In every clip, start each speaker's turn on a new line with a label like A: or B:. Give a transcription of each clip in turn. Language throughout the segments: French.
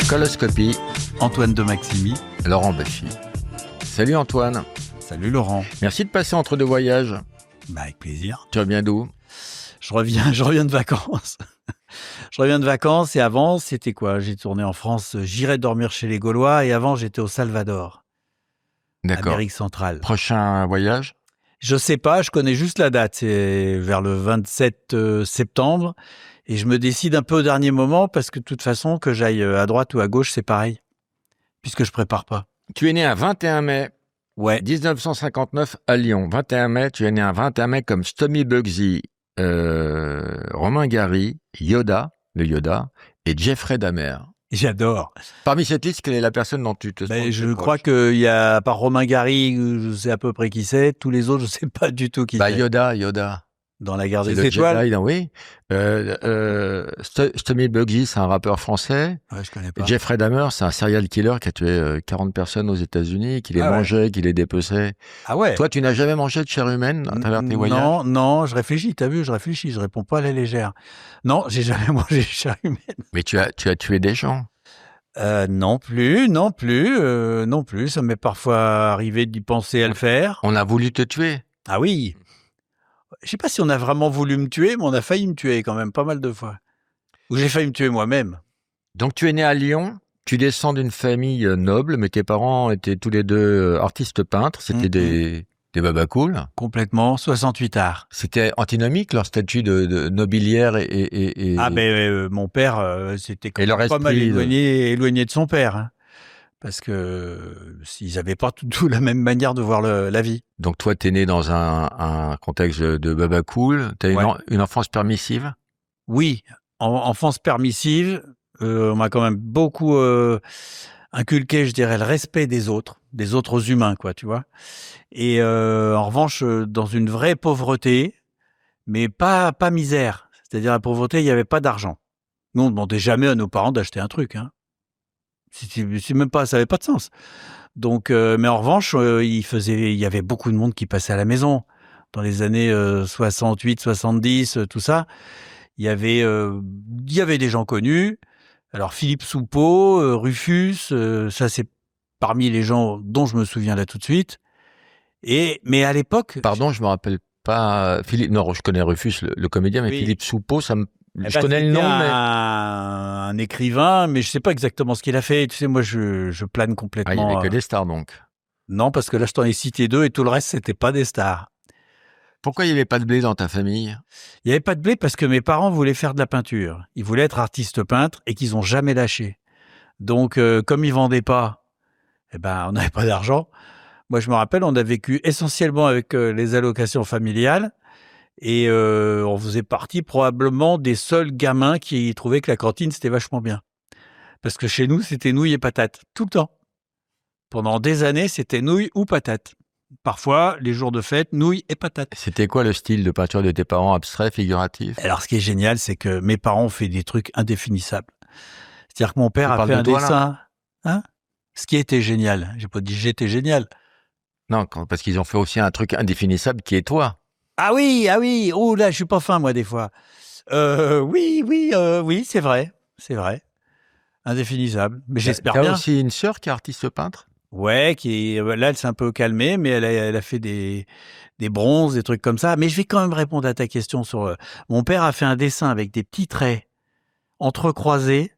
A: Coloscopie,
B: Antoine de Maximi.
A: Laurent Baffy. Salut Antoine.
B: Salut Laurent.
A: Merci de passer entre deux voyages.
B: Avec plaisir.
A: Tu reviens d'où ?
B: Je reviens de vacances. Je reviens de vacances et avant, c'était quoi ? J'ai tourné en France, j'irai dormir chez les Gaulois et avant, j'étais au Salvador,
A: D'accord.
B: Amérique centrale.
A: Prochain voyage ?
B: Je sais pas, je connais juste la date, c'est vers le 27 septembre et je me décide un peu au dernier moment parce que de toute façon, que j'aille à droite ou à gauche, c'est pareil, puisque je prépare pas.
A: Tu es né un 21 mai
B: Ouais.
A: 1959 à Lyon. 21 mai, tu es né un 21 mai comme Stomy Bugsy, Romain Gary, Yoda, le Yoda, et Jeffrey Dahmer.
B: J'adore.
A: Parmi cette liste, quelle est la personne dont tu te sens
B: Je crois qu'il y a, à part Romain Gary, je sais à peu près qui c'est. Tous les autres, je sais pas du tout qui c'est.
A: Yoda.
B: Dans la guerre
A: C'est
B: des
A: le
B: étoiles.
A: Jedi, oui. Stomy Bugsy, c'est un rappeur français.
B: Ouais, je connais pas.
A: Jeffrey Dahmer, c'est un serial killer qui a tué 40 personnes aux États-Unis, qui les mangeait, qui les dépeçait.
B: Ah ouais.
A: Toi, tu n'as jamais mangé de chair humaine à travers tes voyages ?
B: Non, je réfléchis, t'as vu, je réfléchis, je réponds pas à la légère. Non, j'ai jamais mangé de chair humaine.
A: Mais tu as tué des gens.
B: Non plus, ça m'est parfois arrivé d'y penser à le faire.
A: On a voulu te tuer.
B: Ah oui. Je sais pas si on a vraiment voulu me tuer, mais on a failli me tuer quand même pas mal de fois. Ou j'ai failli me tuer moi-même.
A: Donc tu es né à Lyon, tu descends d'une famille noble, mais tes parents étaient tous les deux artistes peintres, c'était des babacools.
B: Complètement, 68 arts.
A: C'était antinomique leur statut de nobiliaire et...
B: Ah mon père, c'était quand même pas mal éloigné de son père. Hein. Parce que s'ils n'avaient pas tout la même manière de voir la vie.
A: Donc toi, t'es né dans un contexte de babacool, t'as une enfance permissive ?
B: Oui, enfance permissive, on m'a quand même beaucoup inculqué, je dirais, le respect des autres humains, quoi, tu vois. Et en revanche, dans une vraie pauvreté, mais pas misère. C'est-à-dire la pauvreté, il n'y avait pas d'argent. Nous, on ne demandait jamais à nos parents d'acheter un truc, hein. C'est même pas, ça avait pas de sens. Donc, mais en revanche, il y avait beaucoup de monde qui passait à la maison dans les années 68, 70, tout ça. Il y avait des gens connus. Alors Philippe Soupeau, Rufus, ça c'est parmi les gens dont je me souviens là tout de suite. Mais à l'époque,
A: pardon, je me rappelle pas. Philippe, non, je connais Rufus, le comédien, mais oui. Philippe Soupeau, je connais le nom, mais
B: un écrivain, mais je sais pas exactement ce qu'il a fait. Tu sais, moi, je plane complètement.
A: Ah, il y avait que des stars, donc.
B: Non, parce que là, je t'en ai cité 2 et tout le reste, c'était pas des stars.
A: Pourquoi il n'y avait pas de blé dans ta famille ?
B: Il n'y avait pas de blé parce que mes parents voulaient faire de la peinture. Ils voulaient être artistes peintres et qu'ils n'ont jamais lâché. Donc, comme ils vendaient pas, on n'avait pas d'argent. Moi, je me rappelle, on a vécu essentiellement avec les allocations familiales. Et on faisait partie probablement des seuls gamins qui trouvaient que la cantine, c'était vachement bien. Parce que chez nous, c'était nouilles et patates, tout le temps. Pendant des années, c'était nouilles ou patates. Parfois, les jours de fête, nouilles et patates.
A: C'était quoi le style de peinture de tes parents, abstrait, figuratif ?
B: Alors, ce qui est génial, c'est que mes parents ont fait des trucs indéfinissables. C'est-à-dire que mon père a fait un dessin. Hein ? Ce qui était génial. J'ai pas dit j'étais génial.
A: Non, parce qu'ils ont fait aussi un truc indéfinissable qui est toi.
B: Ah oui. Oh là, je suis pas fin, moi, des fois. Oui, c'est vrai. Indéfinissable. Mais j'espère bien.
A: T'as aussi une sœur qui est artiste peintre ?
B: Ouais, là, elle s'est un peu calmée, mais elle a fait des bronzes, des trucs comme ça. Mais je vais quand même répondre à ta question sur... Mon père a fait un dessin avec des petits traits entrecroisés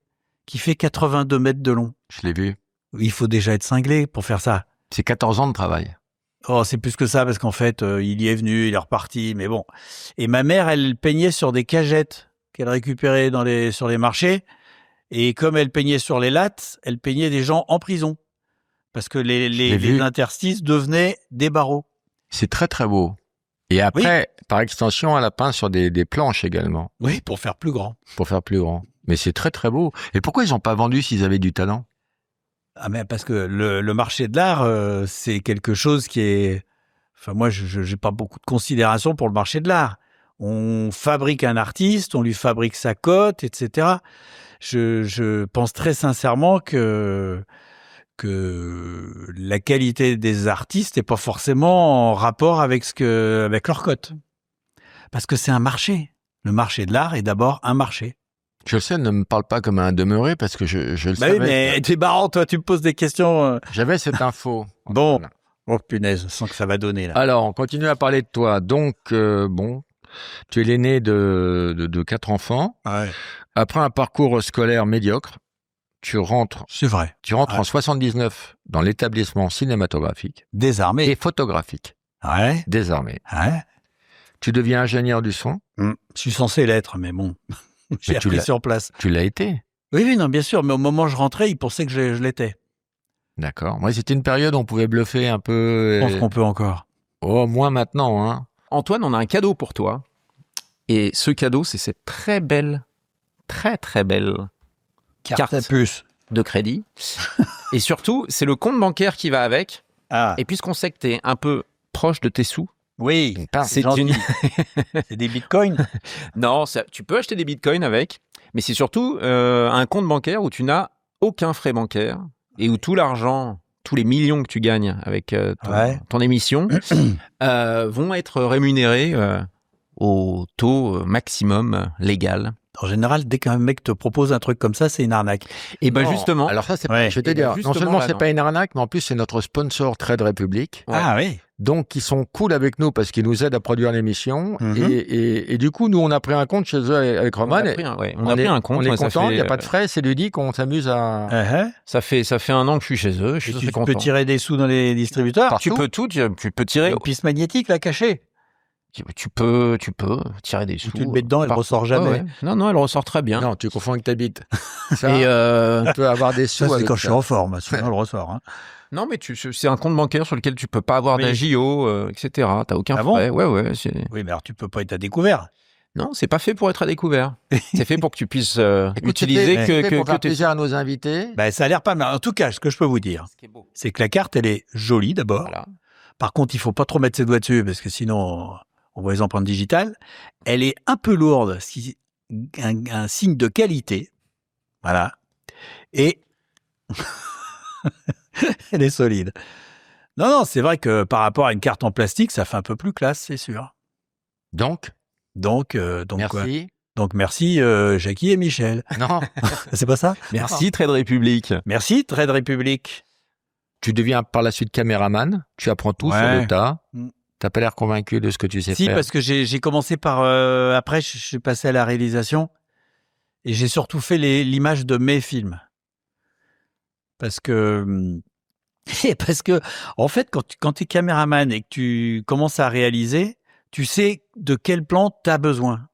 B: qui fait 82 mètres de long.
A: Je l'ai vu.
B: Il faut déjà être cinglé pour faire ça.
A: C'est 14 ans de travail.
B: Oh, c'est plus que ça, parce qu'en fait, il y est venu, il est reparti, mais bon. Et ma mère, elle peignait sur des cagettes qu'elle récupérait sur les marchés. Et comme elle peignait sur les lattes, elle peignait des gens en prison. Parce que les interstices devenaient des barreaux.
A: C'est très, très beau. Et après, par extension, elle a peint sur des planches également.
B: Oui, pour faire plus grand.
A: Mais c'est très, très beau. Et pourquoi ils n'ont pas vendu s'ils avaient du talent ?
B: Ah, mais parce que le marché de l'art, c'est quelque chose qui est... Enfin, moi, je n'ai pas beaucoup de considération pour le marché de l'art. On fabrique un artiste, on lui fabrique sa cote, etc. Je pense très sincèrement que la qualité des artistes n'est pas forcément en rapport avec leur cote. Parce que c'est un marché. Le marché de l'art est d'abord un marché.
A: Je le sais, ne me parle pas comme un demeuré parce que je le
B: Bah
A: savais.
B: oui, mais t'es marrant, toi, tu me poses des questions.
A: J'avais cette info.
B: Bon.
A: Voilà.
B: Oh punaise, je sens que ça va donner là.
A: Alors, on continue à parler de toi. Donc, bon, tu es l'aîné de 4 enfants.
B: Ouais.
A: Après un parcours scolaire médiocre, tu rentres
B: C'est vrai.
A: en 79 dans l'établissement cinématographique
B: Désarmé.
A: et photographique
B: Ouais.
A: désarmé.
B: Ouais.
A: Tu deviens ingénieur du son.
B: Je suis censé l'être, mais bon, j'ai
A: Mais tu
B: appris
A: l'as.
B: sur place.
A: Tu l'as été.
B: Oui, non, bien sûr, mais au moment où je rentrais, ils pensaient que je l'étais.
A: D'accord. Moi, c'était une période où on pouvait bluffer un peu.
B: Je pense qu'on peut encore.
A: Oh, moins maintenant, hein.
C: Antoine, on a un cadeau pour toi. Et ce cadeau, c'est cette très belle
B: Carte à puce.
C: de crédit. Et surtout, c'est le compte bancaire qui va avec.
B: Ah,
C: Et puisqu'on sait que tu es un peu proche de tes sous,
B: oui,
C: c'est
B: gentil.
C: une...
B: C'est des bitcoins.
C: Non, tu peux acheter des bitcoins avec, mais c'est surtout un compte bancaire où tu n'as aucun frais bancaire et où tout l'argent, tous les millions que tu gagnes avec ton émission vont être rémunérés au taux maximum légal.
B: En général, dès qu'un mec te propose un truc comme ça, c'est une arnaque.
C: Et ben
A: Non,
C: justement,
A: Alors ça, c'est
B: Ouais.
A: je vais te
C: Et ben
A: dire, non
C: justement,
A: seulement
C: là,
A: c'est
C: non.
A: pas une arnaque, mais en plus c'est notre sponsor Trade Republic.
C: Ouais.
B: Ah oui.
A: Donc ils sont cool avec nous parce qu'ils nous aident à produire l'émission.
B: Mhm.
A: Et du coup, nous on a pris un compte chez eux avec
C: on
A: Roman.
C: a
A: et
C: pris un compte.
A: On est
C: ouais, ça
A: content, il
C: fait,
A: n'y a pas de frais, c'est ludique, on s'amuse à...
B: Uh-huh.
C: ça fait 1 an que je suis chez eux, je suis
B: Et
C: très
B: tu
C: content.
B: peux tirer des sous dans les distributeurs.
C: Tu peux tout, tu peux tirer,
B: Une piste magnétique, là, cachée.
C: tu peux tirer des sous.
B: Tu le mets dedans, elle
C: par-
B: ressort jamais.
C: Ouais, ouais. Non, elle ressort très bien.
A: Non, tu confonds avec ta bite. Ça,
C: Et
A: on peut avoir des sous
B: Ça, c'est
A: avec
B: quand je
A: ça.
B: suis en forme. Sinon, elle ressort. Hein.
C: non, mais c'est un compte bancaire sur lequel tu peux pas avoir
B: Oui.
C: d'agio, etc. T'as aucun
B: Ah bon
C: frais. Ouais.
B: Oui, mais alors tu peux pas être à découvert.
C: Non, c'est pas fait pour être à découvert. C'est fait pour que tu puisses
A: Écoute,
C: utiliser
A: c'était
C: que
A: pour faire
C: tes...
A: plaisir à nos invités.
B: Ben, ça a l'air pas mal. En tout cas, ce que je peux vous dire,
C: Ce qui est beau.
B: c'est que la carte, elle est jolie d'abord.
C: Voilà.
B: Par contre, il faut pas trop mettre ses doigts dessus parce que sinon, on voit les empreintes digitales. Elle est un peu lourde, ce qui est un signe de qualité. Voilà. Et elle est solide. Non, c'est vrai que par rapport à une carte en plastique, ça fait un peu plus classe, c'est sûr.
A: Donc,
B: Donc quoi
A: merci.
B: Donc merci Jackie et Michel.
A: Non,
B: C'est pas ça?
C: Merci Trade Republic.
B: Merci Trade Republic.
A: tu deviens par la suite caméraman, tu apprends tout sur
B: Ouais.
A: le tas.
B: Mm.
A: T'as pas l'air convaincu de ce que tu sais
B: Si,
A: faire.
B: parce que j'ai commencé par... après, je suis passé à la réalisation et j'ai surtout fait l'image de mes films. Parce que, en fait, quand tu es caméraman et que tu commences à réaliser, tu sais de quel plan tu as besoin.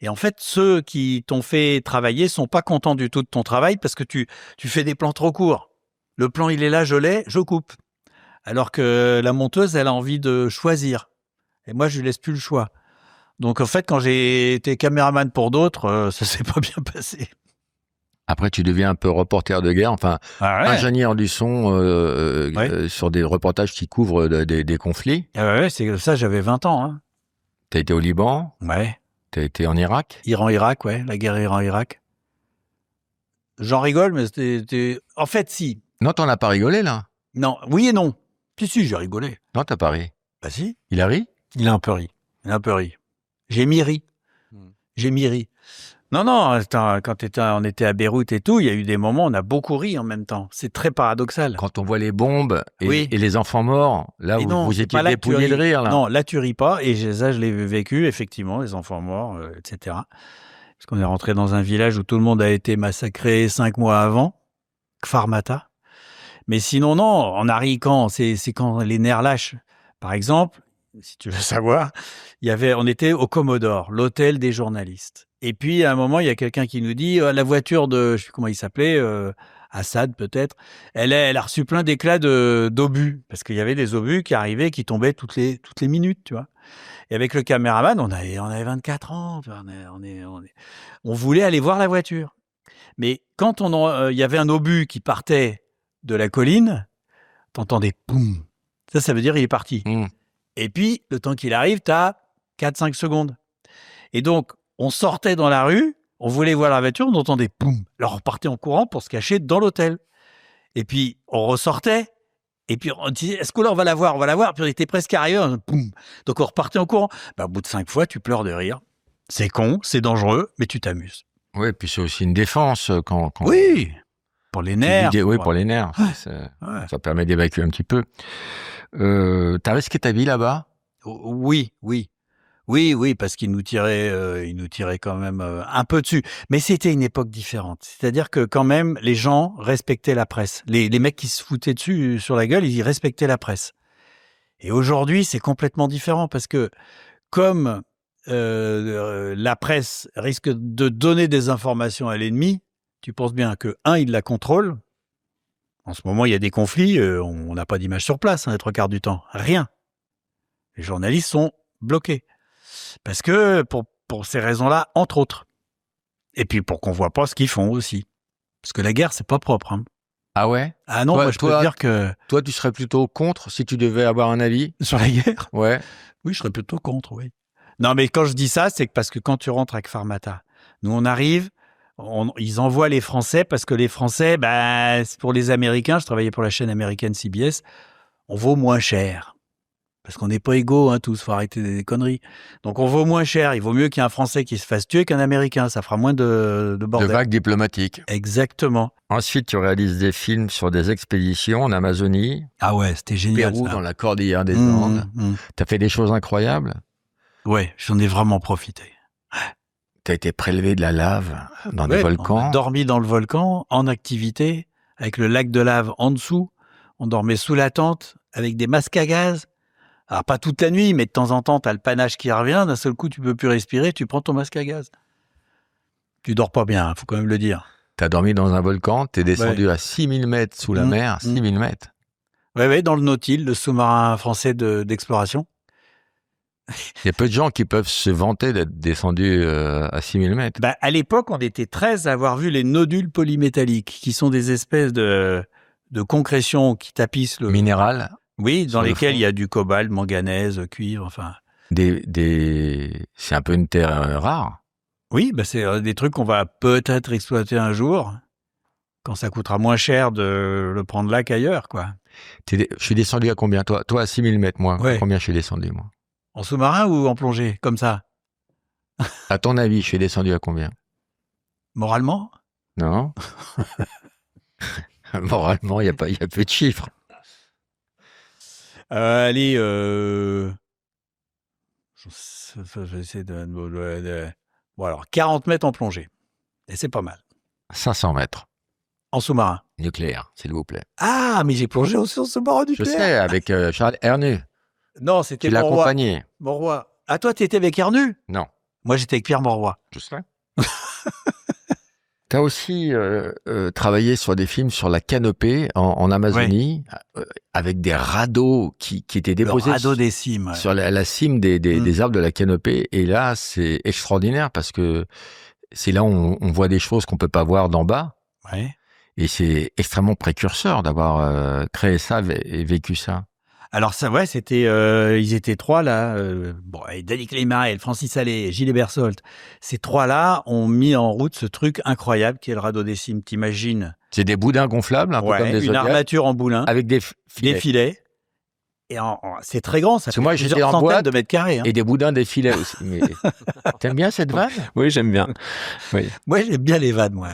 B: Et en fait, ceux qui t'ont fait travailler sont pas contents du tout de ton travail parce que tu fais des plans trop courts. Le plan, il est là, je l'ai, je coupe. Alors que la monteuse, elle a envie de choisir. Et moi, je lui laisse plus le choix. Donc, en fait, quand j'ai été caméraman pour d'autres, ça s'est pas bien passé.
A: Après, tu deviens un peu reporter de guerre, enfin, ingénieur du son sur des reportages qui couvrent des conflits.
B: Ouais, c'est ça, j'avais 20 ans. Hein.
A: T'as été au Liban,
B: Ouais.
A: t'as été en Irak.
B: Iran-Irak, ouais, la guerre Iran-Irak. J'en rigole, mais c'était... En fait, si.
A: Non, t'en as pas rigolé, là.
B: Non, oui et non. Si, j'ai rigolé.
A: Non, t'as pas ri.
B: Bah si.
A: Il a ri?
C: Il a un peu ri.
B: Il a un peu ri. J'ai mis ri. J'ai mis ri. Non, attends, quand on était à Beyrouth et tout, il y a eu des moments où on a beaucoup ri en même temps. C'est très paradoxal.
A: Quand on voit les bombes et,
B: Oui.
A: et les enfants morts, là,
B: Et
A: vous,
B: non,
A: vous
B: c'est
A: étiez
B: pas là que tu
A: dépouillé de
B: ris.
A: rire, là.
B: Non, là, tu ris pas. Et ça, je l'ai vécu, effectivement, les enfants morts, etc. Parce qu'on est rentré dans un village où tout le monde a été massacré 5 mois avant. Kfarmata. Mais sinon, non, on a ri quand? C'est quand les nerfs lâchent. Par exemple, si tu veux savoir, on était au Commodore, l'hôtel des journalistes. Et puis, à un moment, il y a quelqu'un qui nous dit, la voiture de, je sais plus comment il s'appelait, Assad peut-être, elle a reçu plein d'éclats d'obus. Parce qu'il y avait des obus qui arrivaient, qui tombaient toutes les minutes, tu vois. Et avec le caméraman, on avait 24 ans, tu vois, on voulait aller voir la voiture. Mais quand il y avait un obus qui partait de la colline, t'entendais poum. Ça veut dire il est parti.
A: Mmh.
B: Et puis, le temps qu'il arrive, t'as 4-5 secondes. Et donc, on sortait dans la rue, on voulait voir la voiture, on entendait poum. Alors, on partait en courant pour se cacher dans l'hôtel. Et puis, on ressortait. Et puis, on disait, est-ce que là, on va la voir? Puis, on était presque arrivé, poum. Donc, on repartait en courant. Au bout de 5 fois, tu pleures de rire. C'est con, c'est dangereux, mais tu t'amuses.
A: Oui, puis c'est aussi une défense quand
B: Oui, pour les nerfs.
A: Oui, pour les nerfs.
B: Ouais.
A: Ça permet d'évacuer un petit peu. T'as risqué ta vie là-bas?
B: Oui, parce qu'ils nous tiraient quand même un peu dessus. Mais c'était une époque différente. C'est-à-dire que quand même, les gens respectaient la presse. Les mecs qui se foutaient dessus sur la gueule, ils respectaient la presse. Et aujourd'hui, c'est complètement différent parce que comme la presse risque de donner des informations à l'ennemi, tu penses bien que, il la contrôle. En ce moment, il y a des conflits, on n'a pas d'image sur place, les 3/4 du temps. Rien. Les journalistes sont bloqués. Parce que, pour ces raisons-là, entre autres. Et puis, pour qu'on voit pas ce qu'ils font aussi. Parce que la guerre, c'est pas propre. Hein.
A: Ah ouais?
B: Ah non, moi, je peux te dire que...
A: Toi, tu serais plutôt contre si tu devais avoir un avis?
B: Sur la guerre?
A: Ouais.
B: Oui, je serais plutôt contre, oui. Non, mais quand je dis ça, c'est parce que quand tu rentres avec Pharmata, nous, on arrive, ils envoient les Français parce que les Français, pour les Américains, je travaillais pour la chaîne américaine CBS, on vaut moins cher. Parce qu'on n'est pas égaux, hein, tous, faut arrêter des conneries. Donc on vaut moins cher, il vaut mieux qu'il y ait un Français qui se fasse tuer qu'un Américain, ça fera moins de bordel.
A: De vagues diplomatiques.
B: Exactement.
A: Ensuite, tu réalises des films sur des expéditions en Amazonie.
B: Ah ouais, c'était génial.
A: Pérou,
B: ça.
A: dans la cordillère des Andes. T'as fait des choses incroyables?
B: Ouais, j'en ai vraiment profité.
A: T'as été prélevé de la lave dans des volcans.
B: On a dormi dans le volcan, en activité, avec le lac de lave en dessous. On dormait sous la tente, avec des masques à gaz. Alors, pas toute la nuit, mais de temps en temps, t'as le panache qui revient. D'un seul coup, tu peux plus respirer, tu prends ton masque à gaz. Tu dors pas bien, faut quand même le dire.
A: T'as dormi dans un volcan, t'es descendu à 6000 mètres sous la mer, 6000 mètres.
B: Ouais, dans le Nautile, le sous-marin français d'exploration.
A: Il y a peu de gens qui peuvent se vanter d'être descendus à 6000 mètres.
B: À l'époque, on était 13 à avoir vu les nodules polymétalliques, qui sont des espèces de concrétions qui tapissent le...
A: Minéral.
B: Oui, dans lesquelles il y a du cobalt, manganèse, cuivre, enfin...
A: C'est un peu une terre rare.
B: Oui, c'est des trucs qu'on va peut-être exploiter un jour, quand ça coûtera moins cher de le prendre là qu'ailleurs, quoi.
A: Je suis descendu à combien, toi à 6000 mètres, moi.
B: Ouais.
A: Combien je suis descendu, moi?
B: En sous-marin ou en plongée, comme ça?
A: À ton avis, je suis descendu à combien?
B: Moralement?
A: Non. Moralement, il y a peu de chiffres.
B: Allez, je vais essayer de... Bon, alors, 40 mètres en plongée. Et c'est pas mal.
A: 500 mètres.
B: En sous-marin.
A: Nucléaire, s'il vous plaît.
B: Ah, mais j'ai plongé aussi en sous-marin nucléaire.
A: Je sais, avec Charles Hernu.
B: Non, c'était
A: Tu l'as accompagné.
B: Mauroy. Ah, toi, t'étais avec Hernu?
A: Non.
B: Moi, j'étais avec Pierre Mauroy.
A: Je sais. Tu as aussi travaillé sur des films sur la canopée en Amazonie, avec des radeaux qui étaient déposés
B: le radeau des cimes,
A: sur la cime des arbres de la canopée. Et là, c'est extraordinaire parce que c'est là où on voit des choses qu'on peut pas voir d'en bas.
B: Ouais.
A: Et c'est extrêmement précurseur d'avoir créé ça et vécu ça.
B: Alors ça, ouais, c'était, ils étaient 3 là. Et Danny Clément, et Francis Allais, et Gilles Bersolt. Ces 3-là ont mis en route ce truc incroyable qui est le radeau des cimes. T'imagines?
A: C'est des boudins gonflables, un peu comme des
B: une
A: Zodiacs,
B: armature en boulin,
A: avec des filets.
B: Et c'est très grand, ça fait
A: moi, j'étais
B: plusieurs
A: en
B: centaines
A: boîte
B: de mètres carrés. Hein.
A: Et des boudins des filets aussi. Mais... T'aimes bien cette vanne?
C: Oui, j'aime bien. Oui.
B: Moi, j'aime bien les vannes, moi.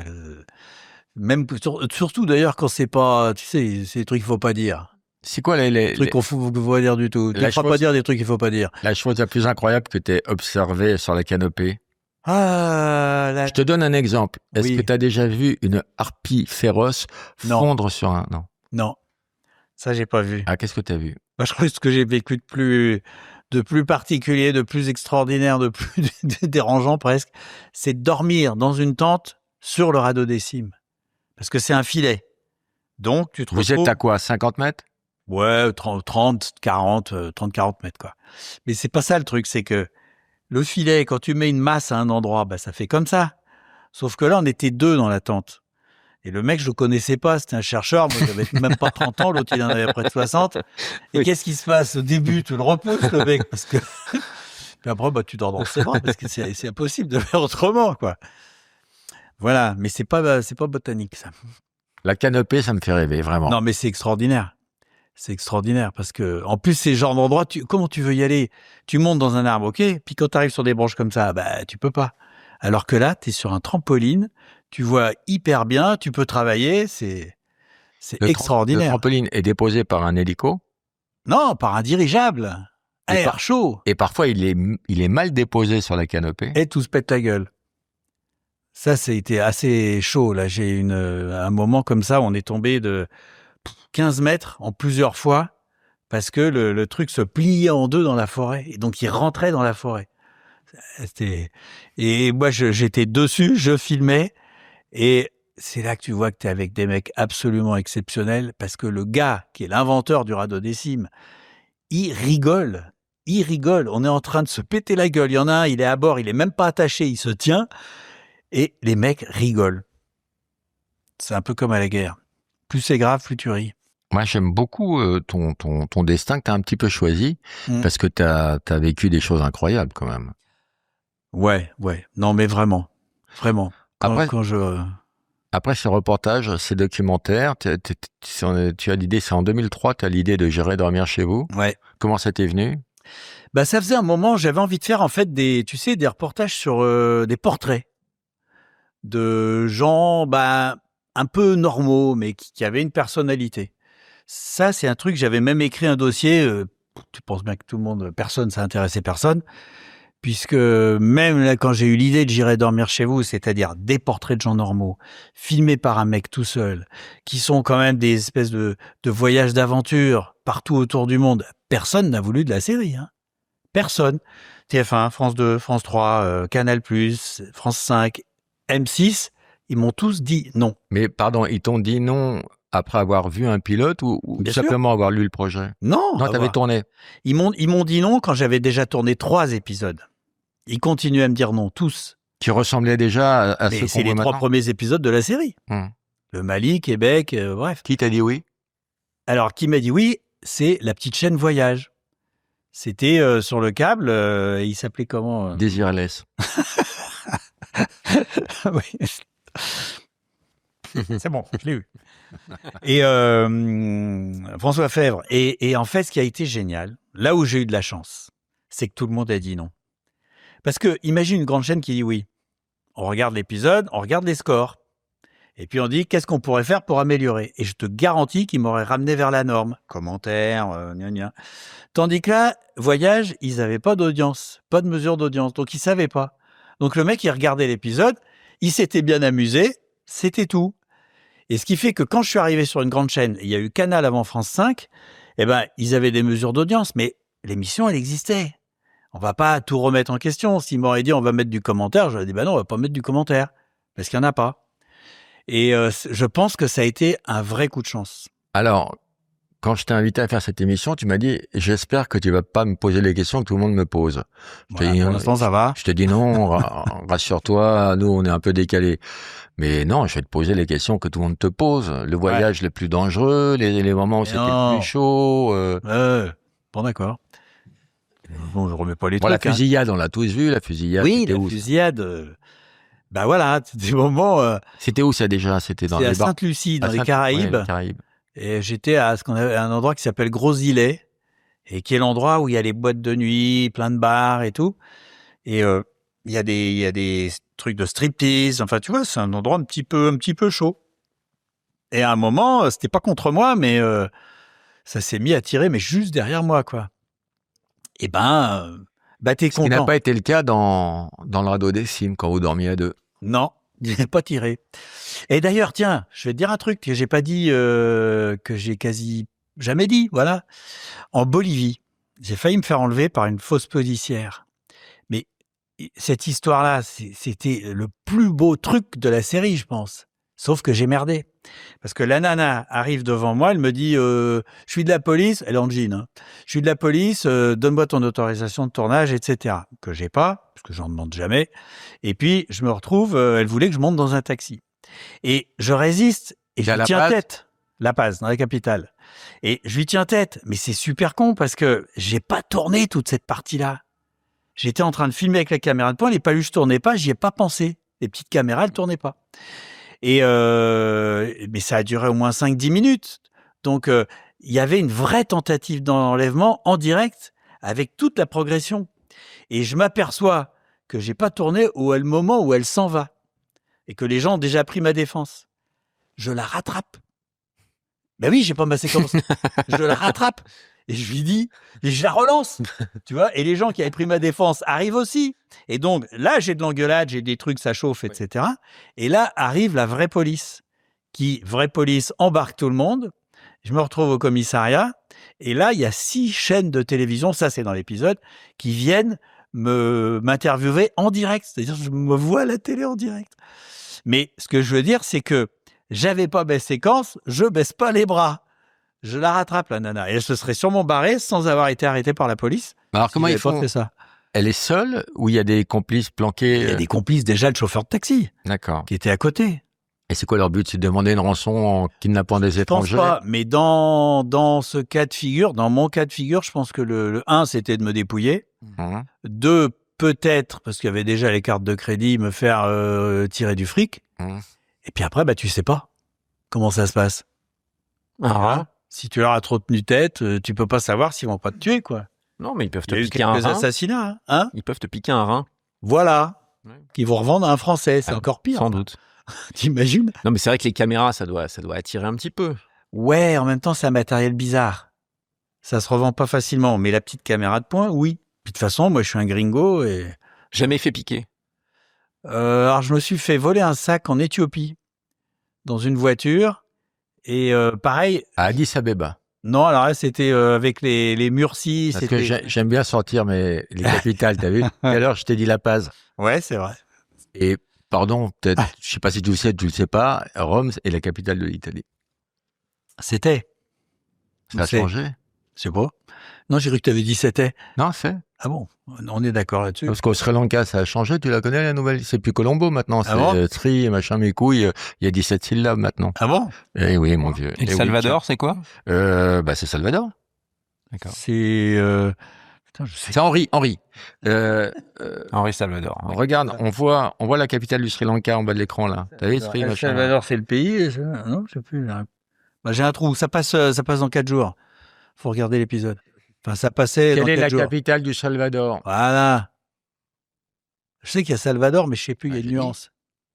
B: Même surtout d'ailleurs quand c'est pas, tu sais, c'est des trucs qu'il faut pas dire.
A: C'est quoi les
B: trucs qu'on faut pas dire du tout. Tu ne feras pas dire des trucs qu'il faut pas dire.
A: La chose la plus incroyable que tu aies observée sur la canopée? Je te donne un exemple. Est-ce que tu as déjà vu une harpie féroce fondre sur un...
B: Non. Ça, j'ai pas vu.
A: Ah, qu'est-ce que tu as vu?
B: Je crois que ce que j'ai vécu de plus particulier, de plus extraordinaire, de plus dérangeant presque, c'est de dormir dans une tente sur le radeau des cimes. Parce que c'est un filet. Donc, tu te retrouves...
A: Vous êtes à quoi, 50 mètres?
B: Ouais, 30, 40 mètres, quoi. Mais c'est pas ça le truc, c'est que le filet, quand tu mets une masse à un endroit, ça fait comme ça. Sauf que là, on était 2 dans la tente. Et le mec, je le connaissais pas, c'était un chercheur, moi j'avais même pas 30 ans, l'autre il en avait près de 60. Et qu'est-ce qui se passe? Au début, tu le repousses, le mec, parce que... Puis après, tu dors dans ses bras, parce que c'est impossible de faire autrement, quoi. Voilà, mais c'est pas botanique, ça.
A: La canopée, ça me fait rêver, vraiment.
B: Non, mais c'est extraordinaire. C'est extraordinaire parce que, en plus, ces genres d'endroits, comment tu veux y aller? Tu montes dans un arbre, ok? Puis quand tu arrives sur des branches comme ça, tu peux pas. Alors que là, tu es sur un trampoline, tu vois hyper bien, tu peux travailler, c'est extraordinaire.
A: Le trampoline est déposé par un hélico.
B: Non, par un dirigeable. Air chaud.
A: Et parfois, il est mal déposé sur la canopée.
B: Et tout se pète la gueule. Ça, c'était assez chaud. Là, j'ai un moment comme ça, on est tombé de 15 mètres en plusieurs fois parce que le truc se pliait en deux dans la forêt. Et donc, il rentrait dans la forêt. Et moi, j'étais dessus, je filmais. Et c'est là que tu vois que tu es avec des mecs absolument exceptionnels parce que le gars qui est l'inventeur du radodécime, il rigole. Il rigole. On est en train de se péter la gueule. Il y en a un, il est à bord, il est même pas attaché, il se tient. Et les mecs rigolent. C'est un peu comme à la guerre. Plus c'est grave, plus tu ris.
A: Moi, j'aime beaucoup ton destin que tu as un petit peu choisi parce que tu as vécu des choses incroyables quand même.
B: Ouais. Non, mais vraiment. Vraiment.
A: Après ces reportages, ces documentaires, tu as l'idée, c'est en 2003, tu as l'idée de J'irai dormir chez vous.
B: Ouais.
A: Comment ça t'est venu ?
B: Ça faisait un moment, j'avais envie de faire en fait des reportages sur des portraits de gens un peu normaux, mais qui avaient une personnalité. Ça, c'est un truc, j'avais même écrit un dossier, tu penses bien que ça intéressait personne, puisque même là, quand j'ai eu l'idée de J'irai dormir chez vous, c'est-à-dire des portraits de gens normaux, filmés par un mec tout seul, qui sont quand même des espèces de voyages d'aventure partout autour du monde, personne n'a voulu de la série, hein. Personne. TF1, France 2, France 3, Canal+, France 5, M6, ils m'ont tous dit non.
A: Mais pardon, ils t'ont dit non après avoir vu un pilote ou simplement avoir lu le projet ?
B: Non,
A: t'avais tourné.
B: Ils m'ont dit non quand j'avais déjà tourné 3 épisodes. Ils continuaient à me dire non, tous.
A: Qui ressemblaient déjà à ceux qu'on voit
B: c'est les 3 premiers épisodes de la série. Le Mali, Québec, bref.
A: Qui t'a dit oui ?
B: Alors, qui m'a dit oui ? C'est la petite chaîne Voyage. C'était sur le câble, il s'appelait comment
A: Désirless.
B: Oui. C'est bon, je l'ai eu. Et François Fèvre. Et en fait, ce qui a été génial, là où j'ai eu de la chance, c'est que tout le monde a dit non. Parce que, imagine une grande chaîne qui dit oui. On regarde l'épisode, on regarde les scores. Et puis on dit, qu'est-ce qu'on pourrait faire pour améliorer ? Et je te garantis qu'ils m'auraient ramené vers la norme. Commentaires, gna gna. Tandis que là, Voyage, ils n'avaient pas d'audience, pas de mesure d'audience, donc ils ne savaient pas. Donc le mec, il regardait l'épisode, il s'était bien amusé, c'était tout. Et ce qui fait que quand je suis arrivé sur une grande chaîne, il y a eu Canal avant France 5, ils avaient des mesures d'audience, mais l'émission, elle existait. On va pas tout remettre en question. S'ils m'auraient dit, on va mettre du commentaire, j'aurais dit, non, on va pas mettre du commentaire, parce qu'il n'y en a pas. Et je pense que ça a été un vrai coup de chance.
A: Alors, quand je t'ai invité à faire cette émission, tu m'as dit « J'espère que tu vas pas me poser les questions que tout le monde me pose. »
B: Pour l'instant, ça va.
A: Je te dis non, rassure-toi, nous, on est un peu décalés. Mais non, je vais te poser les questions que tout le monde te pose. Le voyage le plus dangereux, les moments où c'était le plus chaud.
B: Bon, d'accord. Bon, je remets pas les
A: trucs. La fusillade, on l'a tous vu, la fusillade.
B: Oui, la fusillade... voilà, des moments...
A: C'était où ça déjà ? C'était dans les
B: à Sainte-Lucie, dans les Caraïbes.
A: Ouais, les Caraïbes.
B: Et j'étais à un endroit qui s'appelle Gros-Îlet, et qui est l'endroit où il y a les boîtes de nuit, plein de bars et tout. Et il y a des trucs de striptease. Enfin, tu vois, c'est un endroit un petit peu chaud. Et à un moment, c'était pas contre moi, mais ça s'est mis à tirer, mais juste derrière moi, quoi. Et t'es content.
A: Ce qui n'a pas été le cas dans le radodécime, quand vous dormiez à 2.
B: Non, il n'est pas tiré. Et d'ailleurs, tiens, je vais te dire un truc que j'ai pas dit, que j'ai quasi jamais dit, voilà. En Bolivie, j'ai failli me faire enlever par une fausse policière. Mais cette histoire-là, c'était le plus beau truc de la série, je pense. Sauf que j'ai merdé. Parce que la nana arrive devant moi, elle me dit « Je suis de la police », elle est en jean, hein. « Je suis de la police, donne-moi ton autorisation de tournage, etc. » Que j'ai pas, parce que j'en demande jamais. Et puis, je me retrouve, elle voulait que je monte dans un taxi. Et je résiste, et je lui tiens tête. La Paz, dans la capitale. Et je lui tiens tête, mais c'est super con, parce que j'ai pas tourné toute cette partie-là. J'étais en train de filmer avec la caméra de poing, les paluches tournaient pas, j'y ai pas pensé. Les petites caméras, elles tournaient pas. Et mais ça a duré au moins 5-10 minutes. Donc, il y avait une vraie tentative d'enlèvement en direct avec toute la progression. Et je m'aperçois que j'ai pas tourné au moment où elle s'en va et que les gens ont déjà pris ma défense. Je la rattrape. Ben oui, j'ai pas ma séquence. Je la rattrape et je lui dis, et je la relance, tu vois. Et les gens qui avaient pris ma défense arrivent aussi. Et donc là, j'ai de l'engueulade, j'ai des trucs, ça chauffe, etc. Et là arrive la vraie police, vraie police embarque tout le monde. Je me retrouve au commissariat et là, il y a 6 chaînes de télévision, ça c'est dans l'épisode, qui viennent m'interviewer en direct. C'est-à-dire, je me vois à la télé en direct. Mais ce que je veux dire, c'est que j'avais pas mes séquences, je baisse pas les bras. Je la rattrape, la nana. Et elle se serait sûrement barrée sans avoir été arrêtée par la police.
A: Alors, comment ils font
B: fait ça.
A: Elle est seule ou il y a des complices planqués?
B: Il y a des complices, déjà, le chauffeur de taxi.
A: D'accord.
B: Qui était à côté.
A: Et c'est quoi leur but? C'est de demander une rançon en kidnappant des étrangers?
B: Je pense pas, mais dans ce cas de figure, dans mon cas de figure, je pense que le 1, c'était de me dépouiller. 2, peut-être, parce qu'il y avait déjà les cartes de crédit, me faire tirer du fric. Et puis après, tu sais pas comment ça se passe. Si tu leur as trop tenu tête, tu peux pas savoir s'ils vont pas te tuer, quoi.
C: Non, mais ils peuvent te
B: Il y a eu
C: piquer un
B: quelques
C: rein.
B: assassinats, hein.
C: Ils peuvent te piquer un rein.
B: Voilà. Qu'ils vont revendre à un Français, c'est encore pire.
C: Sans doute.
B: T'imagines?
C: Non, mais c'est vrai que les caméras, ça doit attirer un petit peu.
B: Ouais, en même temps, c'est un matériel bizarre. Ça se revend pas facilement. Mais la petite caméra de poing, oui. Puis de toute façon, moi, je suis un gringo et...
C: Jamais fait piquer.
B: Alors, je me suis fait voler un sac en Éthiopie, dans une voiture. Et pareil...
A: À Addis Abeba.
B: Non, alors là, c'était avec les Mursis.
A: Parce que j'aime bien sortir les capitales, t'as vu? Tout à l'heure, je t'ai dit La Paz.
B: Ouais, c'est vrai.
A: Et, pardon, peut-être, je sais pas si tu le sais, tu le sais pas, Rome est la capitale de l'Italie.
B: C'était.
A: Ça a changé?
B: Je sais pas. Non, j'ai cru que tu avais dit c'était.
A: Non, c'est.
B: Ah bon? On est d'accord là-dessus.
A: Parce qu'au Sri Lanka, ça a changé, tu la connais, la nouvelle? C'est plus Colombo maintenant, c'est Sri, machin, mes couilles, il y a 17 syllabes maintenant.
B: Ah bon?
A: Eh oui, mon vieux.
C: Et Salvador, c'est quoi?
A: C'est Salvador.
C: D'accord.
B: C'est... Putain, je sais.
A: C'est Henri.
C: Henri Salvador.
A: Oui. Regarde, on voit la capitale du Sri Lanka en bas de l'écran, là. T'as vu, Sri, machin?
B: Salvador, c'est le pays. Non, je sais plus. J'ai un trou. Ça passe dans 4 jours. Faut regarder l'épisode. Enfin, ça passait dans 4 jours.
A: Quelle est la capitale du Salvador?
B: Voilà. Je sais qu'il y a Salvador, mais je sais plus, il y a une nuance.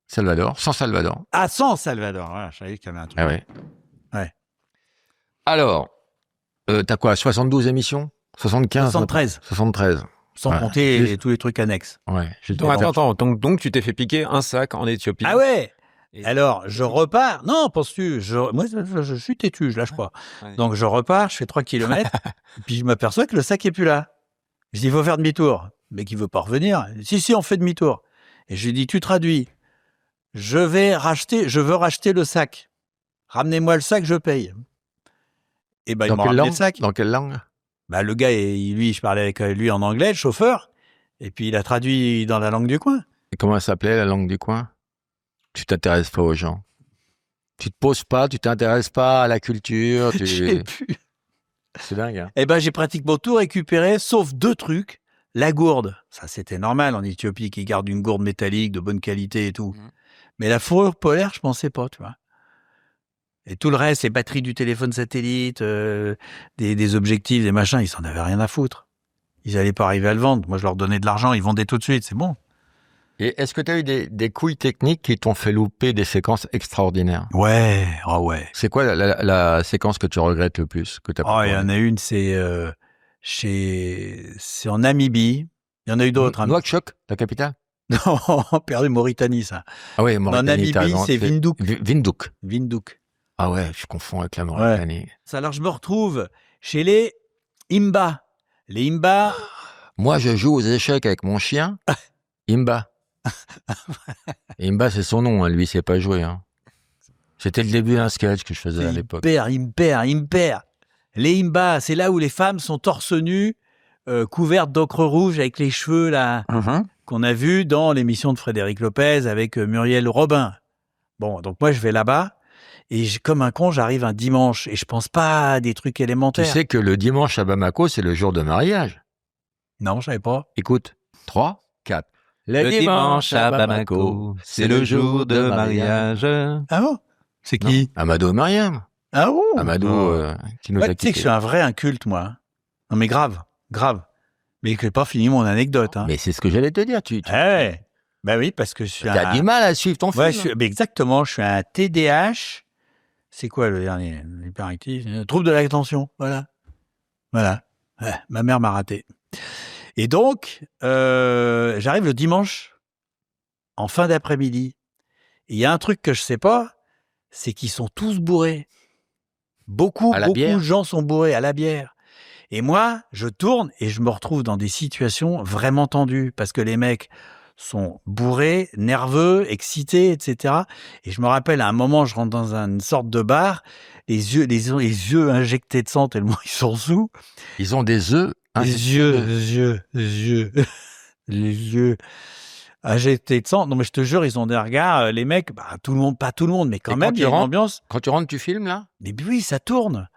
A: Salvador, sans Salvador.
B: Ah, sans Salvador. Voilà, je savais qu'il y avait un truc.
A: Ah ouais.
B: Ouais.
A: Alors, t'as quoi, 72 émissions? 75?
B: 73.
A: 73.
B: Sans compter tous les trucs annexes.
A: Ouais.
C: Attends. Donc, tu t'es fait piquer un sac en Éthiopie.
B: Ah ouais. Alors, je repars. Non, penses-tu? Moi, je suis têtu, je lâche pas.
C: Ouais.
B: Donc, je repars, je fais 3 kilomètres, puis je m'aperçois que le sac est plus là. Je dis, il faut faire demi-tour. Mais qui veut pas revenir? Si, on fait demi-tour. Et je lui dis, tu traduis. Je veux racheter le sac. Ramenez-moi le sac, je paye. Et il m'a ramené le sac.
A: Dans quelle langue?
B: Le gars, lui, je parlais avec lui en anglais, le chauffeur. Et puis, il a traduit dans la langue du coin.
A: Et comment elle s'appelait, la langue du coin? Tu t'intéresses pas aux gens. Tu te poses pas, tu t'intéresses pas à la culture.
B: Je sais plus.
A: C'est dingue, hein.
B: Eh j'ai pratiquement tout récupéré, sauf 2 trucs. La gourde. Ça, c'était normal en Éthiopie qu'ils gardent une gourde métallique de bonne qualité et tout. Mais la fourrure polaire, je pensais pas, tu vois. Et tout le reste, les batteries du téléphone satellite, des objectifs, des machins, ils s'en avaient rien à foutre. Ils allaient pas arriver à le vendre. Moi, je leur donnais de l'argent, ils vendaient tout de suite, c'est bon.
A: Et est-ce que tu as eu des couilles techniques qui t'ont fait louper des séquences extraordinaires?
B: Ouais, ouais.
A: C'est quoi la séquence que tu regrettes le plus que t'as
B: il y en a une, c'est en Namibie. Il y en a eu d'autres.
A: Nouakchott, la capitale?
B: Non, perdu Mauritanie, ça.
A: Ah oui, Mauritanie.
B: En Namibie, c'est
A: Windhoek.
B: Windhoek.
A: Ah ouais, je confonds avec la Mauritanie. Ouais.
B: Alors, je me retrouve chez les Imba. Les Imba.
A: Moi, je joue aux échecs avec mon chien. Imba. Imba, c'est son nom, hein. Lui, il sait pas jouer. Hein. C'était le début d'un sketch que je faisais à l'époque.
B: Il me perd. Les Imba, c'est là où les femmes sont torse nu, couvertes d'ocre rouge avec les cheveux là, qu'on a vu dans l'émission de Frédéric Lopez avec Muriel Robin. Bon, donc moi je vais là-bas et comme un con, j'arrive un dimanche et je pense pas à des trucs élémentaires.
A: Tu sais que le dimanche à Bamako, c'est le jour de mariage?
B: Non, je savais pas.
A: Écoute, 3, 4.
C: Le dimanche à Bamako, c'est le jour de mariage.
B: Ah bon? C'est qui?
A: Amadou et Mariam.
B: Ah bon?
A: Amadou qui nous a quittés.
B: Tu sais que je suis un vrai inculte, moi. Non mais grave. Mais je n'ai pas fini mon anecdote. Hein.
A: Mais c'est ce que j'allais te dire.
B: Ben oui, parce que je suis
A: T'as du mal à suivre ton film.
B: Exactement, je suis un TDAH. C'est quoi le dernier? Hyperactif. Trouble de l'attention. Voilà. Ouais, ma mère m'a raté. Et donc, j'arrive le dimanche, en fin d'après-midi. Et il y a un truc que je sais pas, c'est qu'ils sont tous bourrés. Beaucoup de gens sont bourrés à la bière. Et moi, je tourne et je me retrouve dans des situations vraiment tendues parce que les mecs sont bourrés, nerveux, excités, etc. Et je me rappelle, à un moment, je rentre dans une sorte de bar, les yeux injectés de sang tellement ils sont sous.
A: Ils ont des œufs.
B: Les yeux injectés de sang. Non, mais je te jure, ils ont des regards, les mecs, pas tout le monde, mais quand même, il y a une ambiance.
A: Quand tu rentres, tu filmes, là?
B: Mais oui, ça tourne.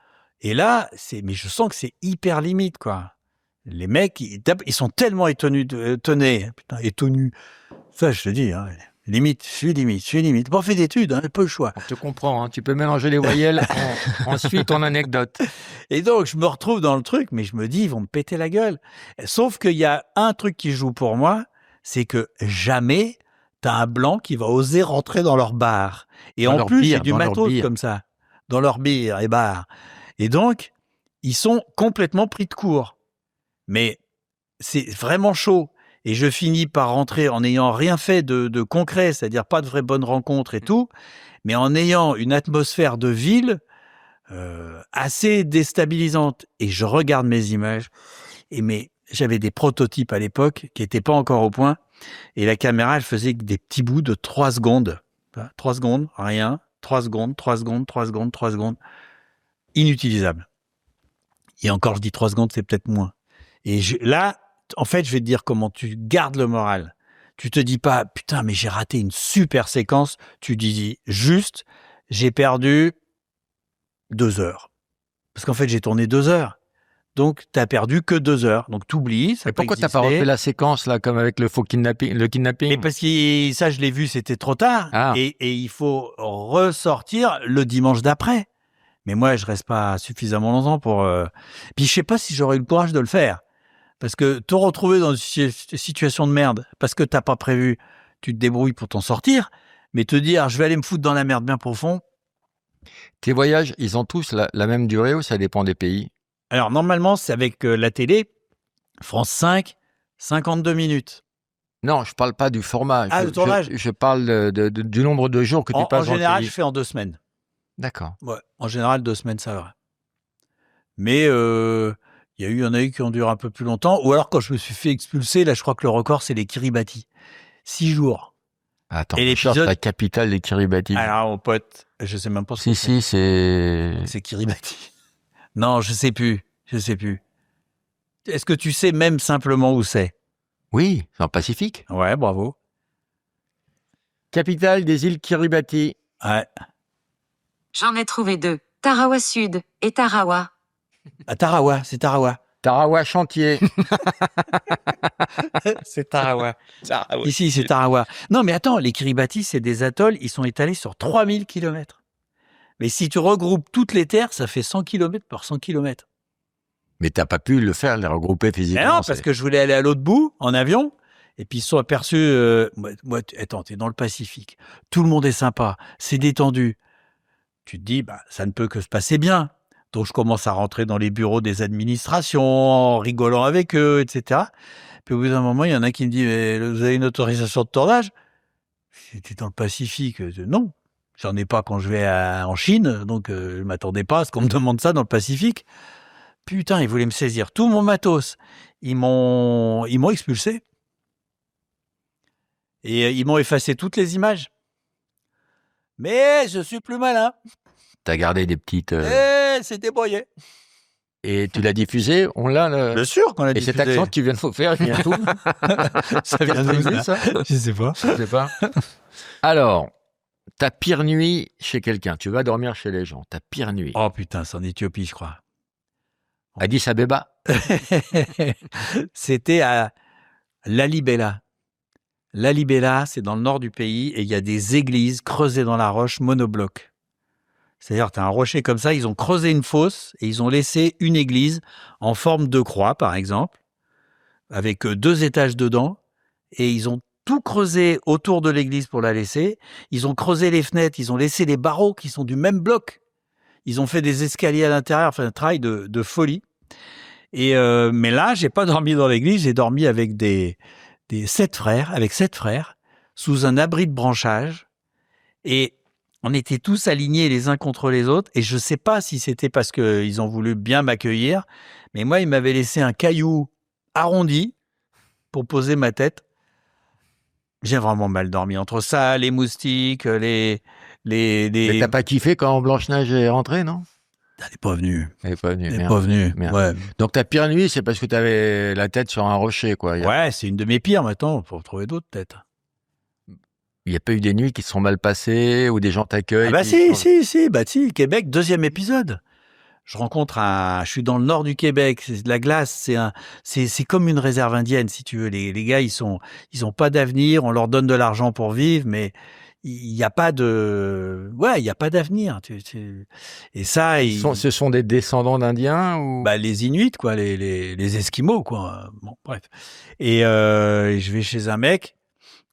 B: Et là, mais je sens que c'est hyper limite, quoi. Les mecs, ils sont tellement étonnus. Ça, je te dis, hein, limite, je suis limite. Pas fait d'études, hein, pas le choix.
A: On te comprend, hein, tu peux mélanger les voyelles ensuite ton anecdote.
B: Et donc, je me retrouve dans le truc, mais je me dis, ils vont me péter la gueule. Sauf qu'il y a un truc qui joue pour moi, c'est que jamais t'as un blanc qui va oser rentrer dans leur bar. Et en plus, j'ai du matos comme ça, dans leur bière et bar. Et donc, ils sont complètement pris de court. Mais c'est vraiment chaud. Et je finis par rentrer en n'ayant rien fait de concret, c'est-à-dire pas de vraie bonne rencontre et tout, mais en ayant une atmosphère de ville assez déstabilisante. Et je regarde mes images, mais j'avais des prototypes à l'époque qui n'étaient pas encore au point. Et la caméra, elle faisait des petits bouts de 3 secondes. 3 secondes, rien. 3 secondes, 3 secondes, 3 secondes, 3 secondes. Inutilisable. Et encore, je dis 3 secondes, c'est peut-être moins. Et là, en fait, je vais te dire comment tu gardes le moral. Tu te dis pas, putain, mais j'ai raté une super séquence. Tu dis juste, j'ai perdu 2 heures. Parce qu'en fait, j'ai tourné 2 heures. Donc, t'as perdu que 2 heures. Donc, t'oublies.
A: Et pourquoi t'as pas refait la séquence, là, comme avec le kidnapping?
B: Mais parce que ça, je l'ai vu, c'était trop tard. Ah. Et il faut ressortir le dimanche d'après. Mais moi, je reste pas suffisamment longtemps pour... Puis je sais pas si j'aurais eu le courage de le faire. Parce que te retrouver dans une situation de merde, parce que t'as pas prévu, tu te débrouilles pour t'en sortir, mais te dire, je vais aller me foutre dans la merde bien profond.
A: Tes voyages, ils ont tous la même durée ou ça dépend des pays?
B: Alors, normalement, c'est avec la télé, France 5, 52 minutes.
A: Non, je parle pas du format.
B: Le tournage.
A: Je parle du nombre de jours que tu passes dans le pays.
B: En général, je fais en 2 semaines.
A: D'accord.
B: Ouais, en général, 2 semaines, ça va. Mais il y en a eu qui ont duré un peu plus longtemps. Ou alors, quand je me suis fait expulser, là, je crois que le record, c'est les Kiribati. 6 jours.
A: Attends, et cherche la capitale des Kiribati.
B: Alors, mon pote, je sais même pas ce que c'est.
A: Si, c'est...
B: C'est Kiribati. Non, je sais plus. Est-ce que tu sais même simplement où c'est?
A: Oui, c'est en Pacifique.
B: Ouais, bravo.
A: Capitale des îles Kiribati.
B: Ouais.
D: J'en ai trouvé 2. Tarawa Sud et Tarawa.
B: Tarawa, c'est Tarawa.
A: Tarawa Chantier.
B: C'est Tarawa. Ici, c'est Tarawa. Non, mais attends, les Kiribati, c'est des atolls, ils sont étalés sur 3000 km. Mais si tu regroupes toutes les terres, ça fait 100 km par 100 km.
A: Mais t'as pas pu le faire, les regrouper physiquement.
B: Mais non, parce que je voulais aller à l'autre bout, en avion, et puis ils se sont aperçus... attends, t'es dans le Pacifique. Tout le monde est sympa, c'est détendu. Tu te dis, ça ne peut que se passer bien. Donc, je commence à rentrer dans les bureaux des administrations, en rigolant avec eux, etc. Puis, au bout d'un moment, il y en a qui me dit, mais vous avez une autorisation de tournage? C'était dans le Pacifique. Non, j'en ai pas quand je vais en Chine. Donc, je m'attendais pas à ce qu'on me demande ça dans le Pacifique. Putain, ils voulaient me saisir tout mon matos. Ils m'ont expulsé. Et ils m'ont effacé toutes les images. Mais je suis plus malin.
A: T'as gardé des petites...
B: c'est débrouillé.
A: Et tu l'as diffusé? On l'a...
B: Bien sûr qu'on l'a diffusé.
A: Et cet accent que tu viens de faire, il vient tout.
B: Ça vient de ça? Je sais pas.
A: Alors, ta pire nuit chez quelqu'un. Tu vas dormir chez les gens. Ta pire nuit.
B: Oh putain, c'est en Éthiopie, je crois.
A: Addis Abeba.
B: C'était à Lalibela. Lalibela, c'est dans le nord du pays et il y a des églises creusées dans la roche monobloc. C'est-à-dire, tu as un rocher comme ça, ils ont creusé une fosse et ils ont laissé une église en forme de croix, par exemple. avec 2 étages dedans, et ils ont tout creusé autour de l'église pour la laisser. Ils ont creusé les fenêtres, ils ont laissé les barreaux qui sont du même bloc. Ils ont fait des escaliers à l'intérieur, enfin un travail de folie. Et mais là, j'ai pas dormi dans l'église, j'ai dormi avec des 7 frères, sous un abri de branchage. Et on était tous alignés les uns contre les autres. Et je sais pas si c'était parce qu'ils ont voulu bien m'accueillir, mais moi, ils m'avaient laissé un caillou arrondi pour poser ma tête. J'ai vraiment mal dormi. Entre ça, les moustiques,
A: Mais t'as pas kiffé quand Blanche-Neige est rentrée, non?
B: Elle n'est pas venue.
A: Elle est pas venue.
B: Elle n'est
A: Merde.
B: pas venue.
A: Merde.
B: Ouais.
A: Donc ta pire nuit, c'est parce que t'avais la tête sur un rocher, quoi.
B: Ouais, c'est une de mes pires maintenant. Faut trouver d'autres peut-être.
A: Il n'y a pas eu des nuits qui se sont mal passées ou des gens t'accueillent.
B: Ah bah
A: qui-
B: si, Québec, 2e épisode. Je suis dans le nord du Québec, c'est de la glace, c'est comme une réserve indienne, si tu veux. Les gars, ils ont pas d'avenir, on leur donne de l'argent pour vivre, mais il n'y a pas il y a pas d'avenir. Et ça,
A: Ce sont des descendants d'Indiens ou...
B: bah, les Inuits, quoi, les Esquimaux, quoi. Bon, bref. Et je vais chez un mec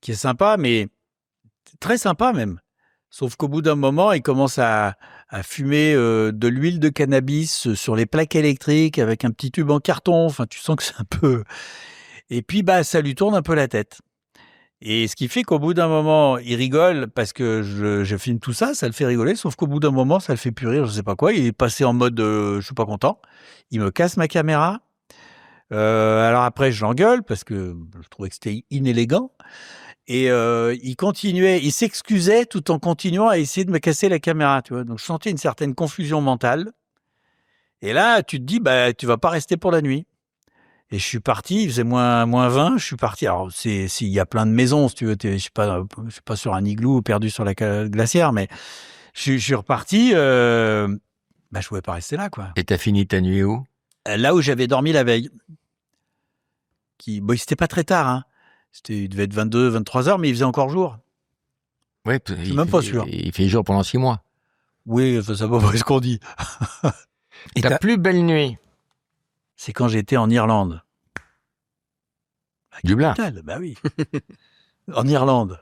B: qui est sympa, mais très sympa même. Sauf qu'au bout d'un moment, il commence à fumer de l'huile de cannabis sur les plaques électriques avec un petit tube en carton. Enfin, tu sens que c'est un peu... Et puis, bah, ça lui tourne un peu la tête. Et ce qui fait qu'au bout d'un moment, il rigole parce que je filme tout ça, ça le fait rigoler. Sauf qu'au bout d'un moment, ça le fait plus rire, je sais pas quoi. Il est passé en mode je suis pas content. Il me casse ma caméra. Alors après, je l'engueule parce que je trouvais que c'était inélégant. Et il s'excusait tout en continuant à essayer de me casser la caméra, tu vois. Donc je sentais une certaine confusion mentale. Et là, tu te dis, bah, tu vas pas rester pour la nuit. Et je suis parti, il faisait moins 20, je suis parti. Alors, s'il y a plein de maisons, si tu veux, je suis pas sur un igloo perdu sur la glacière, mais je suis reparti, bah, je pouvais pas rester là, quoi.
A: Et t'as fini ta nuit où?
B: Là où j'avais dormi la veille. C'était pas très tard, hein. Il devait être 22, 23 heures, mais il faisait encore jour.
A: Ouais,
B: Je suis même pas sûr.
A: Il fait jour pendant 6 mois.
B: Oui, ça va pas ce qu'on dit. Et
A: Ta plus belle nuit?
B: c'est quand j'étais en Irlande.
A: Dublin.
B: Bah oui. En Irlande.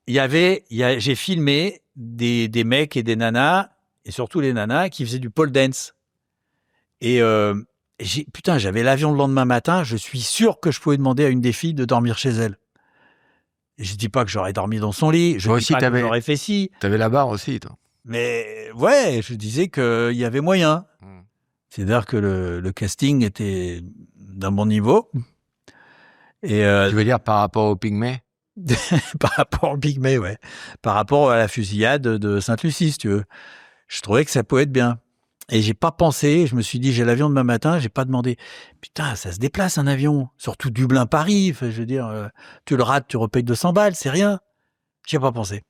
B: J'ai filmé des mecs et des nanas, et surtout les nanas, qui faisaient du pole dance. Et j'avais l'avion le lendemain matin, je suis sûr que je pouvais demander à une des filles de dormir chez elle. Et je dis pas que j'aurais dormi dans son lit, je
A: Toi
B: dis
A: aussi,
B: pas que j'aurais fait ci.
A: T'avais la barre aussi, toi.
B: Mais ouais, je disais qu'il y avait moyen. C'est-à-dire que le casting était d'un bon niveau. Et
A: Tu veux dire par rapport au Pygmée?
B: par rapport au Pygmée, ouais. Par rapport à la fusillade de Sainte-Lucie, si tu veux. Je trouvais que ça pouvait être bien. Et j'ai pas pensé, je me suis dit, j'ai l'avion demain matin, j'ai pas demandé. Putain, ça se déplace un avion. Surtout Dublin-Paris. Enfin, je veux dire, tu le rates, tu repayes 200 balles, c'est rien. J'y ai pas pensé.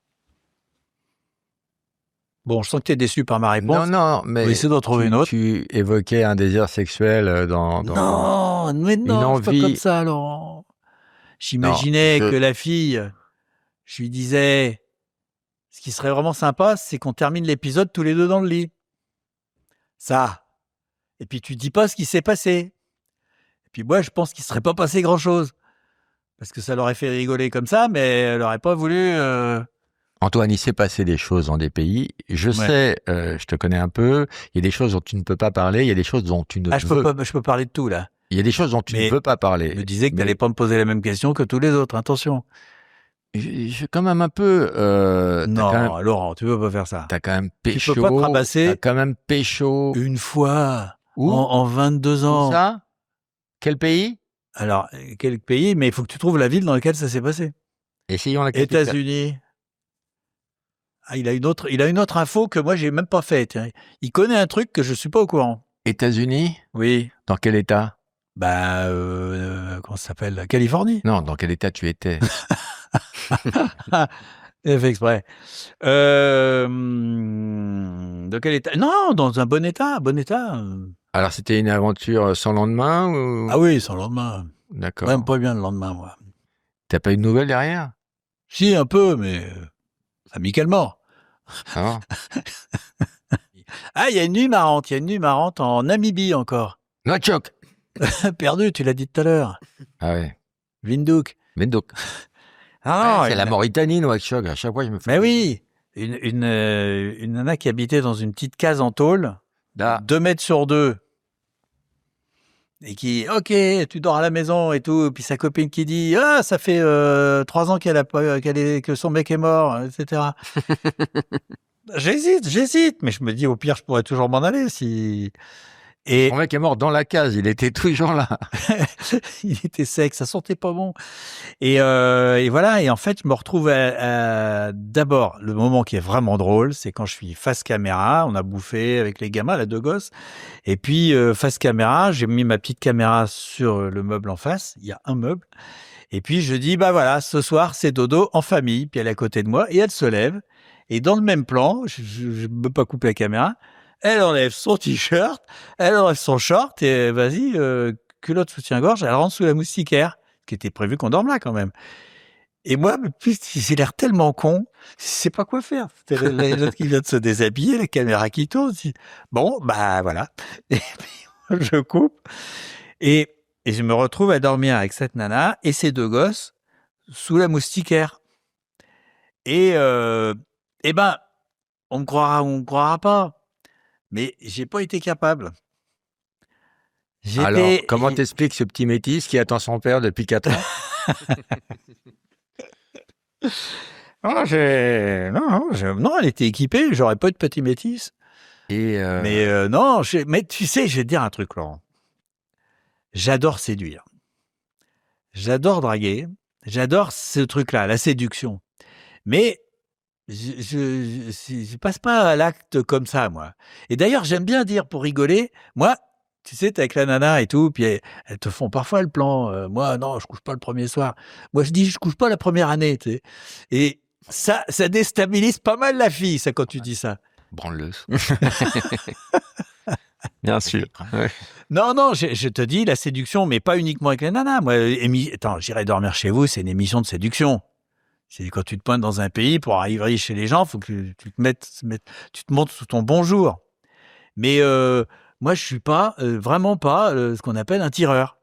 B: Bon, je sens que tu es déçu par ma réponse.
A: Non, mais
B: On va essayer d'en trouver une autre.
A: Tu évoquais un désir sexuel dans...
B: Non, mais non, c'est pas comme ça, Laurent. J'imaginais que la fille, je lui disais, ce qui serait vraiment sympa, c'est qu'on termine l'épisode tous les deux dans le lit. Ça. Et puis tu dis pas ce qui s'est passé. Et puis moi, je pense qu'il serait pas passé grand-chose. Parce que ça l'aurait fait rigoler comme ça, mais elle aurait pas voulu...
A: Antoine, il s'est passé des choses dans des pays. Je sais, je te connais un peu. Il y a des choses dont tu ne peux pas parler. Il y a des choses dont tu ne veux...
B: je peux parler de tout, là.
A: Il y a des choses dont tu ne veux pas parler.
B: Je me disais que tu n'allais pas me poser la même question que tous les autres. Attention.
A: Je suis quand même un peu...
B: non, Laurent, tu veux pas faire ça.
A: T'as quand même pécho.
B: Tu peux pas te rabasser.
A: T'as quand même pécho.
B: Une fois.
A: Où
B: en 22 ans.
A: Où ça? Quel pays?
B: Alors, quel pays? Mais il faut que tu trouves la ville dans laquelle ça s'est passé.
A: Essayons la capitale.
B: États-Unis. Ah, il a une autre info que moi j'ai même pas faite. Il connaît un truc que je suis pas au courant.
A: États-Unis?
B: Oui.
A: Dans quel état?
B: Bah, comment ça s'appelle? La Californie.
A: Non, dans quel état tu étais?
B: J'ai fait exprès. De quel état? Non, dans un bon état,
A: Alors, c'était une aventure sans lendemain ou...
B: Ah oui, sans lendemain.
A: D'accord.
B: Même pas bien le lendemain, moi.
A: T'as pas eu de nouvelles derrière?
B: Si, un peu, mais amicalement.
A: Ah.
B: Ah, il y a une nuit marrante en Namibie encore.
A: Noachok.
B: Perdu, tu l'as dit tout à l'heure.
A: Ah ouais.
B: Windhoek.
A: Mais donc,
B: Ah,
A: c'est
B: une-
A: la Mauritanie, Nouakchott. À chaque fois, je me fais.
B: Mais oui, une nana qui habitait dans une petite case en tôle,
A: Là,
B: 2 mètres sur 2, et qui, ok, tu dors à la maison et tout, puis sa copine qui dit, ah, ça fait 3 ans que son mec est mort, etc. J'hésite, mais je me dis, au pire, je pourrais toujours m'en aller si. Et
A: son mec est mort dans la case. Il était toujours là.
B: il était sec, ça sentait pas bon. Et voilà, et en fait, je me retrouve d'abord, le moment qui est vraiment drôle, c'est quand je suis face caméra, on a bouffé avec les gamins, là, 2 gosses, et puis face caméra, j'ai mis ma petite caméra sur le meuble en face, il y a un meuble, et puis je dis, bah voilà, ce soir, c'est dodo en famille, puis elle est à côté de moi, et elle se lève, et dans le même plan, je ne peux pas couper la caméra, elle enlève son t-shirt, elle enlève son short, et vas-y, culotte soutien-gorge, elle rentre sous la moustiquaire, qui était prévu qu'on dorme là quand même. Et moi, plus j'ai l'air tellement con, je sais pas quoi faire. C'est l'autre qui vient de se déshabiller, la caméra qui tourne. Bon, bah voilà. Et puis je coupe et je me retrouve à dormir avec cette nana et ses 2 gosses sous la moustiquaire. Et ben, on me croira pas, mais j'ai pas été capable.
A: Alors, comment t'expliques ce petit métis qui attend son père depuis 4 ans?
B: Non, elle était équipée, j'aurais pas eu de petit métis.
A: Et
B: Mais non, mais tu sais, je vais te dire un truc, Laurent. J'adore séduire. J'adore draguer. J'adore ce truc-là, la séduction. Mais je passe pas à l'acte comme ça, moi. Et d'ailleurs, j'aime bien dire, pour rigoler, moi, tu sais, t'es avec la nana et tout, puis elles te font parfois le plan. Moi, non, je couche pas le premier soir. Moi, je dis, je couche pas la première année, tu sais. Et ça déstabilise pas mal la fille, ça, quand tu dis ça.
A: branle-leuse.
C: Bien sûr. Ouais.
B: Non, je te dis, la séduction, mais pas uniquement avec les nanas. Moi, attends, j'irai dormir chez vous, c'est une émission de séduction. C'est quand tu te pointes dans un pays pour arriver chez les gens, il faut que tu te montres sous ton bonjour. Mais moi, je suis pas, vraiment pas ce qu'on appelle un tireur.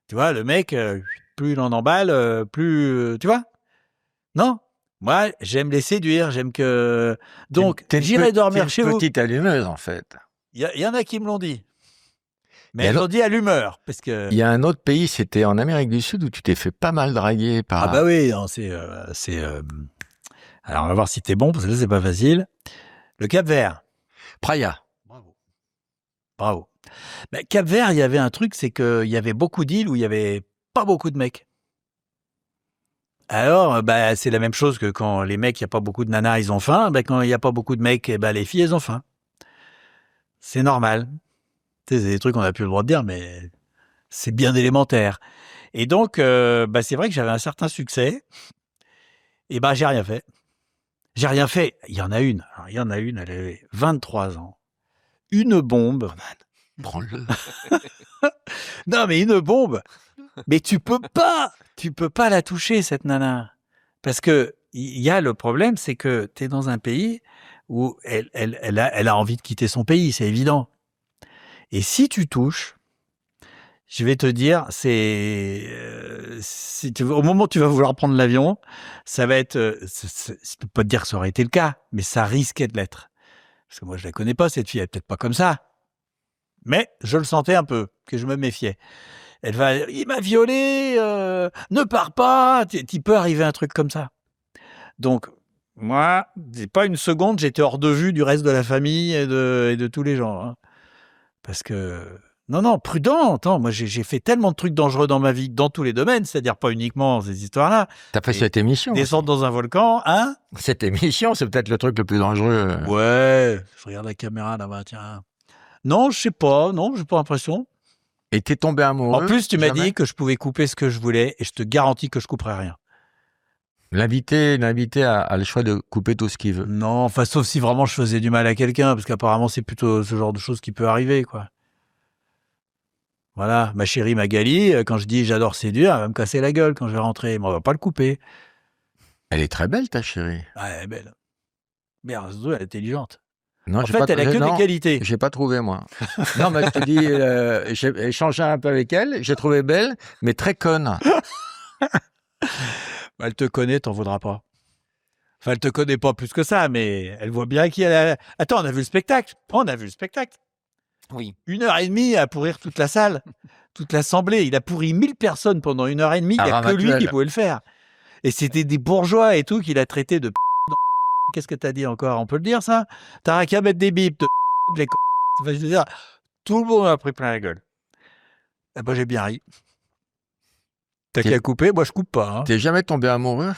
B: Tu vois, le mec, plus il en emballe, plus, tu vois. Non, moi, j'aime les séduire, j'aime que. Donc, j'irai dormir chez vous.
A: Petite allumeuse, en fait.
B: Il y en a qui me l'ont dit. Mais
A: Et
B: elles l'ont dit à l'humeur, parce que.
A: Il y a un autre pays, c'était en Amérique du Sud, où tu t'es fait pas mal draguer par.
B: Ah bah oui, non, alors on va voir si t'es bon, parce que là c'est pas facile. Le Cap-Vert.
A: Praia.
B: Bravo. Bah, Cap-Vert, il y avait un truc, c'est qu'il y avait beaucoup d'îles où il y avait pas beaucoup de mecs. Alors, bah, c'est la même chose que quand les mecs, il n'y a pas beaucoup de nanas, ils ont faim. Bah, quand il n'y a pas beaucoup de mecs, bah, les filles, elles ont faim. C'est normal. Tu sais, c'est des trucs qu'on n'a plus le droit de dire, mais c'est bien élémentaire. Et donc, bah, c'est vrai que j'avais un certain succès. Et bah, j'ai rien fait. J'ai rien fait. Il y en a une. Alors, il y en a une, elle avait 23 ans. Une bombe.
A: Branle-le.
B: Non, mais une bombe. Mais tu peux pas la toucher, cette nana. Parce que il y a le problème, c'est que tu es dans un pays où elle a envie de quitter son pays, c'est évident. Et si tu touches, je vais te dire, au moment où tu vas vouloir prendre l'avion, ça va être, je peux pas te dire que ça aurait été le cas, mais ça risquait de l'être. Parce que moi, je la connais pas, cette fille, elle est peut-être pas comme ça. Mais je le sentais un peu, que je me méfiais. Il m'a violé, ne pars pas, il peut arriver un truc comme ça. Donc, moi, c'est pas une seconde, j'étais hors de vue du reste de la famille et de tous les gens. Hein. Parce que, non, prudent, attends, moi j'ai fait tellement de trucs dangereux dans ma vie, dans tous les domaines, c'est-à-dire pas uniquement ces histoires-là.
A: T'as fait cette émission.
B: Descendre dans un volcan, hein?
A: Cette émission, c'est peut-être le truc le plus dangereux.
B: Ouais, je regarde la caméra là-bas, tiens. Non, je sais pas, non, j'ai pas l'impression.
A: Et t'es tombé amoureux.
B: En plus, tu m'as
A: jamais
B: dit que je pouvais couper ce que je voulais et je te garantis que je couperai rien.
A: L'invité a le choix de couper tout ce qu'il veut.
B: Non, enfin, sauf si vraiment je faisais du mal à quelqu'un, parce qu'apparemment, c'est plutôt ce genre de choses qui peut arriver, quoi. Voilà, ma chérie Magali, quand je dis j'adore séduire, elle va me casser la gueule quand je vais rentrer, mais on va pas le couper.
A: Elle est très belle, ta chérie.
B: Ah, elle est belle. Merde, elle est intelligente.
A: Non,
B: En fait, elle a que des qualités.
A: J'ai pas trouvé, moi. Non, mais je te dis, j'ai échangé un peu avec elle, j'ai trouvé belle, mais très conne.
B: Elle te connaît, t'en voudras pas. Enfin, elle te connaît pas plus que ça, mais elle voit bien qui elle est. Attends, on a vu le spectacle. On a vu le spectacle.
C: Oui.
B: 1h30 à pourrir toute la salle, toute l'assemblée. Il a pourri 1000 personnes pendant 1h30. Il n'y a que lui qui pouvait le faire. Et c'était des bourgeois et tout qu'il a traité de Qu'est-ce que t'as dit encore? On peut le dire, ça? T'as qu'à mettre des bips, les enfin, je veux dire, tout le monde a pris plein la gueule. Eh ben, j'ai bien ri. T'as qu'à couper, moi je coupe pas. Hein.
A: T'es jamais tombé amoureux?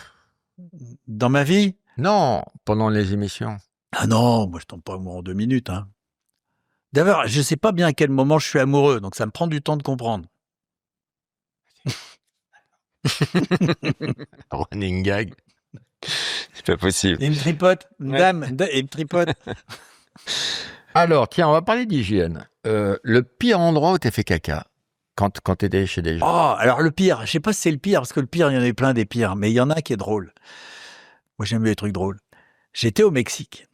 B: Dans ma vie?
A: Non, pendant les émissions.
B: Ah non, moi je tombe pas amoureux en 2 minutes. Hein. D'ailleurs, je sais pas bien à quel moment je suis amoureux, donc ça me prend du temps de comprendre.
A: Running gag. C'est pas possible.
B: Il me tripote, une dame, il me tripote.
A: Alors, tiens, on va parler d'hygiène. Le pire endroit où t'as fait caca, quand t'étais chez des gens.
B: Oh, alors le pire, je sais pas si c'est le pire, parce que le pire, il y en a plein des pires, mais il y en a qui est drôle. Moi, j'aime bien les trucs drôles. J'étais au Mexique,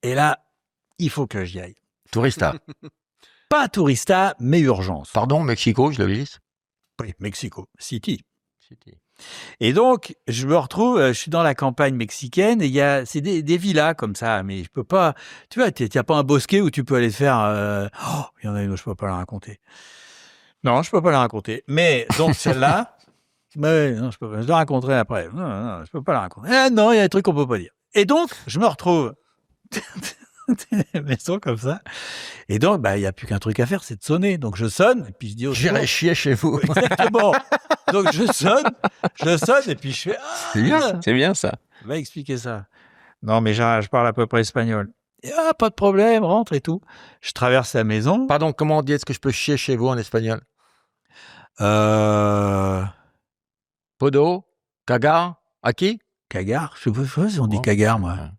B: et là, il faut que j'y aille.
A: Tourista.
B: Pas tourista, mais urgence.
A: Pardon, Mexico, je le glisse.
B: Oui, Mexico City. Et donc, je me retrouve, je suis dans la campagne mexicaine et c'est des villas comme ça, mais je peux pas, tu vois, il n'y a pas un bosquet où tu peux aller faire, il y en a une où je peux pas la raconter. Non, je peux pas la raconter. Mais, donc, celle-là, non, je la raconterai après. Non, je peux pas la raconter. Ah non, il y a des trucs qu'on peut pas dire. Et donc, je me retrouve des maisons comme ça. Et donc, il y a plus qu'un truc à faire, c'est de sonner. Donc, je sonne, et puis je dis au
A: J'irai chier chez vous.
B: Exactement. Donc, je sonne, et puis je fais
C: C'est bien ça.
B: Va expliquer ça. Non, mais je parle à peu près espagnol. Et, pas de problème, rentre et tout. Je traverse la maison.
A: Pardon, comment on dit est-ce que je peux chier chez vous en espagnol? Podo? Cagar? Aquí?
B: Cagar? Je sais pas si on dit cagar, moi.
A: Ouais.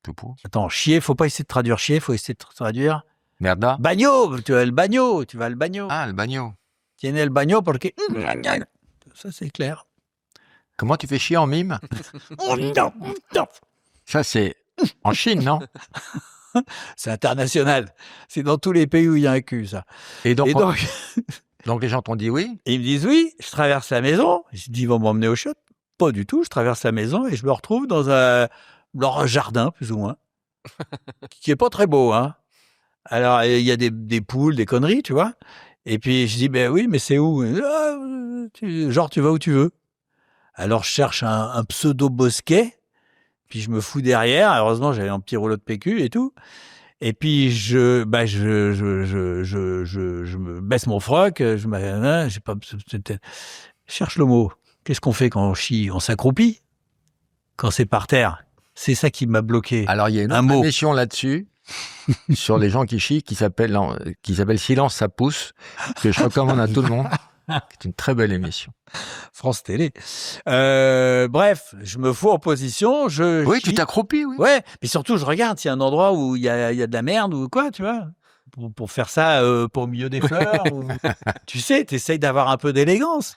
A: Tout pour.
B: Attends, chier, faut pas essayer de traduire chier, faut essayer de traduire.
A: Merda?
B: Bagno, tu vas al bagno.
A: Ah, le bagno.
B: Tiene el bagno porque. Ça, c'est clair.
A: Comment tu fais chier en mime? Ça, c'est en Chine, non?
B: C'est international. C'est dans tous les pays où il y a un cul, ça.
A: Et donc les gens t'ont dit oui?
B: Ils me disent oui, je traverse la maison. Je dis, ils vont m'emmener au shot. Pas du tout, je traverse la maison et je me retrouve dans un jardin, plus ou moins, qui est pas très beau, hein. Alors, il y a des poules, des conneries, tu vois. Et puis, je dis, ben oui, mais c'est où? Genre, tu vas où tu veux. Alors, je cherche un pseudo-bosquet, puis je me fous derrière. Heureusement, j'avais un petit rouleau de PQ et tout. Et puis, je me baisse mon froc, j'ai pas, je cherche le mot. Qu'est-ce qu'on fait quand on chie? On s'accroupit? Quand c'est par terre? C'est ça qui m'a bloqué.
A: Alors, il y a une autre émission là-dessus, sur les gens qui chient, qui s'appelle Silence, ça pousse, que je recommande à tout le monde. C'est une très belle émission.
B: France Télé. Bref, je me fous en position.
A: Oui, tu t'accroupis, oui.
B: Ouais, mais surtout, je regarde s'il y a un endroit où il y a de la merde ou quoi, tu vois. Pour faire ça au milieu des fleurs. Tu sais, tu essayes d'avoir un peu d'élégance.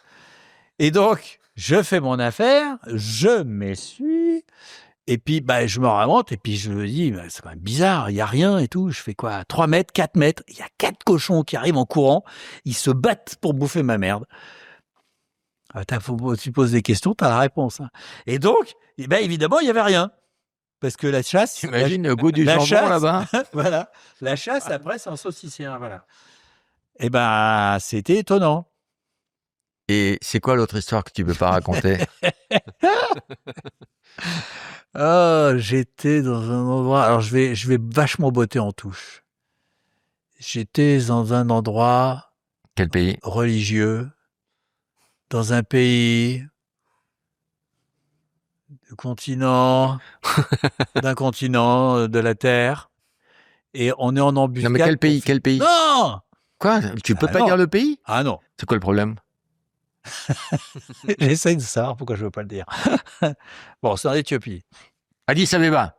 B: Et donc, je fais mon affaire, je m'essuie. Et puis, je me remonte et puis je me dis, c'est quand même bizarre, il n'y a rien et tout. Je fais quoi? 3 mètres, 4 mètres. Il y a 4 cochons qui arrivent en courant. Ils se battent pour bouffer ma merde. Tu poses des questions, tu as la réponse. Hein. Et donc, évidemment, il n'y avait rien. Parce que la chasse...
A: T'imagines le goût du jambon là-bas?
B: Voilà. La chasse, après, c'est un saucissien. Voilà. Et c'était étonnant.
A: Et c'est quoi l'autre histoire que tu ne peux pas raconter?
B: J'étais dans un endroit... Alors, je vais vachement botter en touche. J'étais dans un endroit...
A: Quel pays?
B: Religieux. Dans un pays... d'un continent, de la Terre. Et on est en embuscade.
A: Non, mais quel pays? Quel pays?
B: Non!
A: Quoi? Tu peux pas dire le pays?
B: Ah non.
A: C'est quoi le problème?
B: J'essaye de savoir pourquoi je veux pas le dire. Bon, c'est en Éthiopie.
A: Addis Abeba.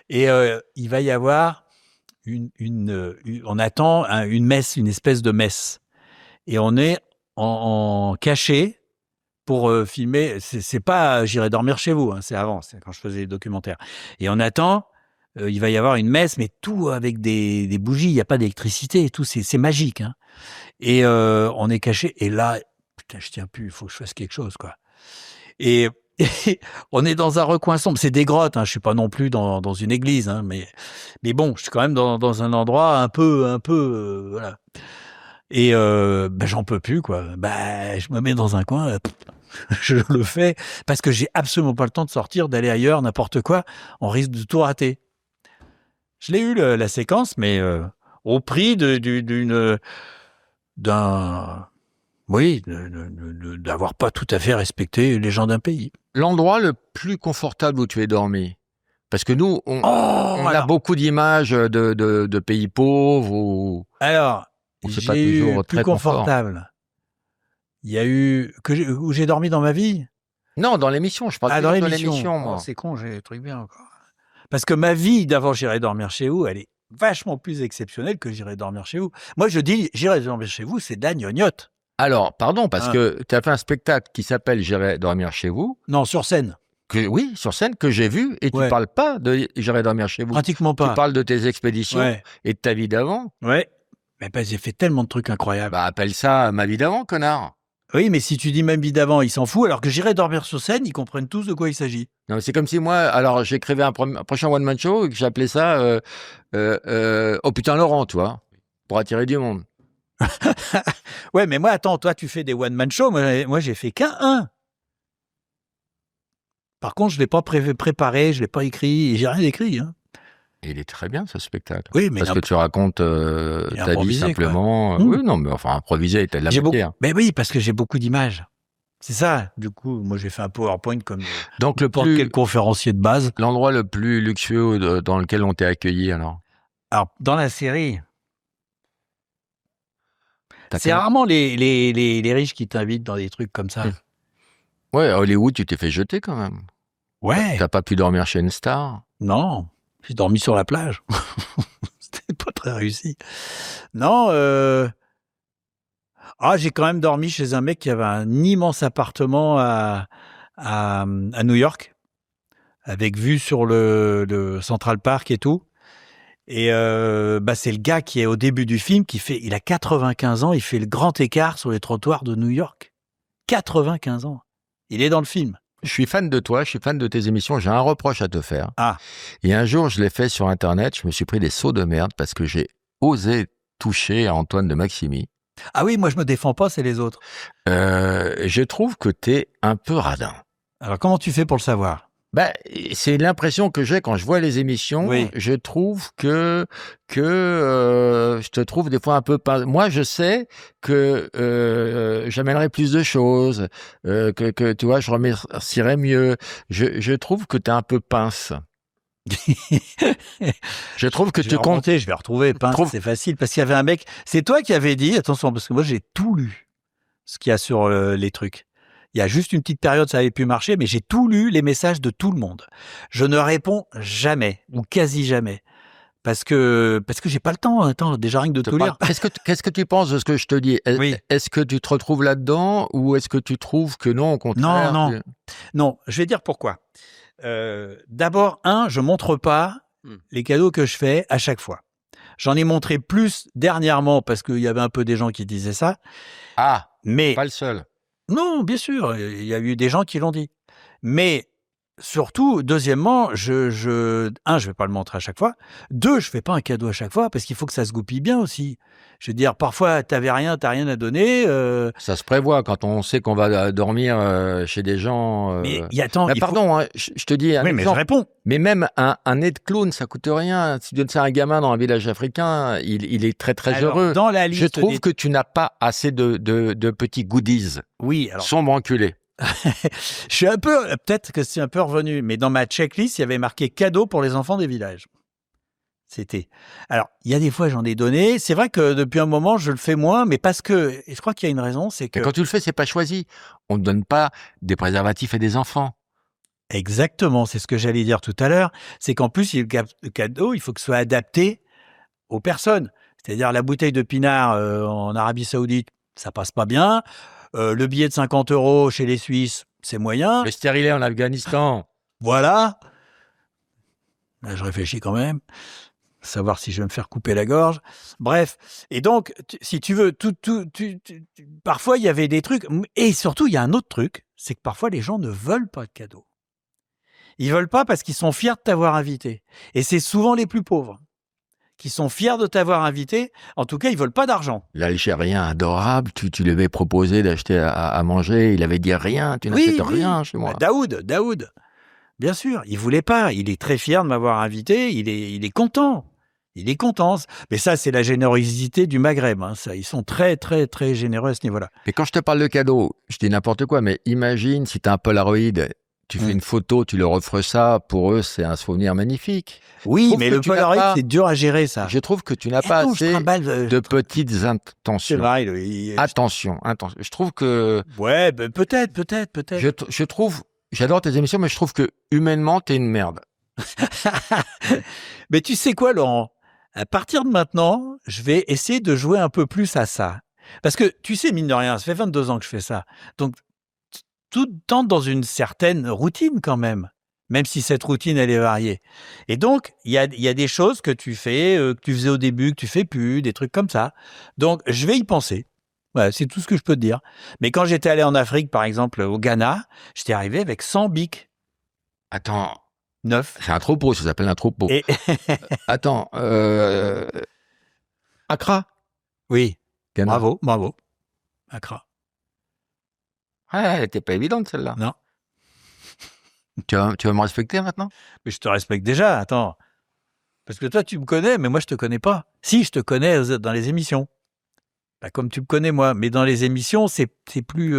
B: Et il va y avoir on attend une messe, une espèce de messe. Et on est en caché pour filmer. C'est pas J'irai dormir chez vous, hein, c'est avant, c'est quand je faisais les documentaires. Et on attend, il va y avoir une messe, mais tout avec des bougies, il n'y a pas d'électricité et tout, c'est magique. Hein. Et on est caché, et là, putain, je tiens plus, il faut que je fasse quelque chose, quoi. Et on est dans un recoin sombre, c'est des grottes, hein, je suis pas non plus dans une église, hein, mais bon, je suis quand même dans un endroit un peu, voilà. Et j'en peux plus, quoi. Je me mets dans un coin, je le fais parce que j'ai absolument pas le temps de sortir, d'aller ailleurs, n'importe quoi. On risque de tout rater. Je l'ai eu la séquence, mais au prix d'avoir pas tout à fait respecté les gens d'un pays.
A: L'endroit le plus confortable où tu es dormi? Parce que nous, on a beaucoup d'images de pays pauvres où...
B: Alors,
A: c'est pas
B: j'ai
A: toujours
B: eu
A: très
B: plus confortable. Il y a eu où j'ai dormi dans ma vie.
A: Non, dans l'émission, je parle
B: dans
A: de l'émission, moi.
B: C'est con, j'ai des trucs bien encore. Parce que ma vie d'avant J'irai dormir chez vous, elle est vachement plus exceptionnelle que J'irai dormir chez vous. Moi, je dis J'irai dormir chez vous, c'est de la gnognotte.
A: Alors, pardon, parce que tu as fait un spectacle qui s'appelle J'irai dormir chez vous.
B: Non, sur scène.
A: Oui, sur scène, que j'ai vu, et tu parles pas de J'irai dormir chez vous.
B: Pratiquement pas.
A: Tu parles de tes expéditions et de ta vie d'avant.
B: Ouais. Mais j'ai fait tellement de trucs incroyables.
A: Appelle ça ma vie d'avant, connard.
B: Oui, mais si tu dis ma vie d'avant, ils s'en foutent, alors que J'irai dormir sur scène, ils comprennent tous de quoi il s'agit.
A: Non, c'est comme si moi, alors j'écrivais un prochain one-man show et que j'appelais ça Oh putain Laurent, tu vois, pour attirer du monde.
B: Ouais, mais moi, attends, toi, tu fais des one-man shows, moi j'ai fait qu'un. Par contre, je ne l'ai pas préparé, je ne l'ai pas écrit, et j'ai rien écrit. Hein.
A: Et il est très bien, ce spectacle.
B: Oui, mais
A: parce que tu racontes ta vie simplement.
B: Oui,
A: non, mais enfin, improvisé, t'as de la matière.
B: Mais oui, parce que j'ai beaucoup d'images. C'est ça. Du coup, moi, j'ai fait un PowerPoint comme
A: donc
B: quel conférencier de base.
A: L'endroit le plus luxueux dans lequel on t'a accueilli, alors?
B: Alors, dans la série, c'est rarement les riches qui t'invitent dans des trucs comme ça.
A: Ouais, à Hollywood, tu t'es fait jeter quand même.
B: Ouais.
A: T'as pas pu dormir chez une star?
B: Non, j'ai dormi sur la plage. C'était pas très réussi. Non, j'ai quand même dormi chez un mec qui avait un immense appartement à New York, avec vue sur le Central Park et tout. Et c'est le gars qui est au début du film, il a 95 ans, il fait le grand écart sur les trottoirs de New York. 95 ans. Il est dans le film.
A: Je suis fan de toi, je suis fan de tes émissions, j'ai un reproche à te faire.
B: Ah.
A: Et un jour, je l'ai fait sur Internet, je me suis pris des sauts de merde parce que j'ai osé toucher à Antoine de Maximi.
B: Ah oui, moi je me défends pas, c'est les autres.
A: Je trouve que t'es un peu radin.
B: Alors comment tu fais pour le savoir ?
A: C'est l'impression que j'ai quand je vois les émissions. Oui. Je trouve que je te trouve des fois un peu... Moi, je sais que j'amènerais plus de choses, que tu vois, je remercierais mieux. Je trouve que tu es un peu pince. Je trouve que tu comptes.
B: Je vais retrouver pince, c'est facile, parce qu'il y avait un mec... C'est toi qui avais dit, attention, parce que moi, j'ai tout lu, ce qu'il y a sur les trucs. Il y a juste une petite période, ça avait pu marcher, mais j'ai tout lu, les messages de tout le monde. Je ne réponds jamais, ou quasi jamais, parce que j'ai pas le temps. Attends, déjà rien que de tout lire.
A: Qu'est-ce que tu penses de ce que je te dis ?
B: Oui.
A: Est-ce que tu te retrouves là-dedans, ou est-ce que tu trouves que non, au contraire ?
B: Non, je vais dire pourquoi. D'abord, je montre pas les cadeaux que je fais à chaque fois. J'en ai montré plus dernièrement, parce qu'il y avait un peu des gens qui disaient ça.
A: Ah,
B: mais
A: pas le seul.
B: Non, bien sûr, il y a eu des gens qui l'ont dit. Mais surtout, deuxièmement, je vais pas le montrer à chaque fois. 2, je fais pas un cadeau à chaque fois parce qu'il faut que ça se goupille bien aussi. Je veux dire, parfois, t'as rien à donner.
A: Ça se prévoit quand on sait qu'on va dormir chez des gens.
B: Mais
A: pardon, je te dis un exemple.
B: Mais je réponds.
A: Mais même un nez de clown, ça coûte rien. Si tu donnes ça à un gamin dans un village africain, il est très très heureux.
B: Dans la liste
A: je trouve que tu n'as pas assez de petits goodies.
B: Oui, alors.
A: Sombre enculé.
B: Je suis peut-être que c'est un peu revenu, mais dans ma checklist, il y avait marqué cadeau pour les enfants des villages. Alors, il y a des fois, j'en ai donné. C'est vrai que depuis un moment, je le fais moins, mais parce que, et je crois qu'il y a une raison, c'est que...
A: Mais quand tu le fais, c'est pas choisi. On ne donne pas des préservatifs à des enfants.
B: Exactement, c'est ce que j'allais dire tout à l'heure. C'est qu'en plus, le cadeau, il faut que ce soit adapté aux personnes. C'est-à-dire, la bouteille de pinard en Arabie Saoudite, ça passe pas bien. Le billet de 50 € chez les Suisses, c'est moyen.
A: Le stérilet en Afghanistan.
B: Voilà. Là, je réfléchis quand même. Savoir si je vais me faire couper la gorge. Bref. Et donc, si tu veux, parfois, il y avait des trucs. Et surtout, il y a un autre truc. C'est que parfois, les gens ne veulent pas de cadeaux. Ils veulent pas parce qu'ils sont fiers de t'avoir invité. Et c'est souvent les plus pauvres qui sont fiers de t'avoir invité. En tout cas, ils veulent pas d'argent.
A: L'Algérien adorable, tu lui avais proposé d'acheter à manger, il avait dit rien, tu n'achètes rien chez moi.
B: Daoud, bien sûr, il voulait pas. Il est très fier de m'avoir invité, il est content. Il est content. Mais ça, c'est la générosité du Maghreb. Hein. Ça, ils sont très, très, très généreux à ce niveau-là.
A: Mais quand je te parle de cadeaux, je dis n'importe quoi, mais imagine si tu as un Polaroid, tu fais une photo, tu leur offres ça, pour eux, c'est un souvenir magnifique.
B: Oui, mais le Polaroid, c'est dur à gérer, ça.
A: Je trouve que tu n'as pas assez de petites intentions.
B: C'est vrai.
A: Attention. Je trouve que...
B: Ouais, peut-être.
A: Je trouve... J'adore tes émissions, mais je trouve que humainement, t'es une merde.
B: Mais tu sais quoi, Laurent? À partir de maintenant, je vais essayer de jouer un peu plus à ça. Parce que, tu sais, mine de rien, ça fait 22 ans que je fais ça. Donc, tout tente dans une certaine routine quand même si cette routine, elle est variée. Et donc, il y a des choses que tu fais, que tu faisais au début, que tu fais plus, des trucs comme ça. Donc, je vais y penser. Ouais, c'est tout ce que je peux te dire. Mais quand j'étais allé en Afrique, par exemple, au Ghana, j'étais arrivé avec 100 bics.
A: Attends.
B: 9.
A: C'est un troupeau, ça s'appelle un troupeau.
B: Et...
A: Attends. Accra.
B: Oui.
A: Ghana.
B: Bravo. Accra.
A: Elle n'était pas évidente, celle-là.
B: Non.
A: Tu vas me respecter maintenant?
B: Mais je te respecte déjà, attends. Parce que toi, tu me connais, mais moi, je te connais pas. Si, je te connais dans les émissions. Bah, comme tu me connais, moi. Mais dans les émissions, c'est plus...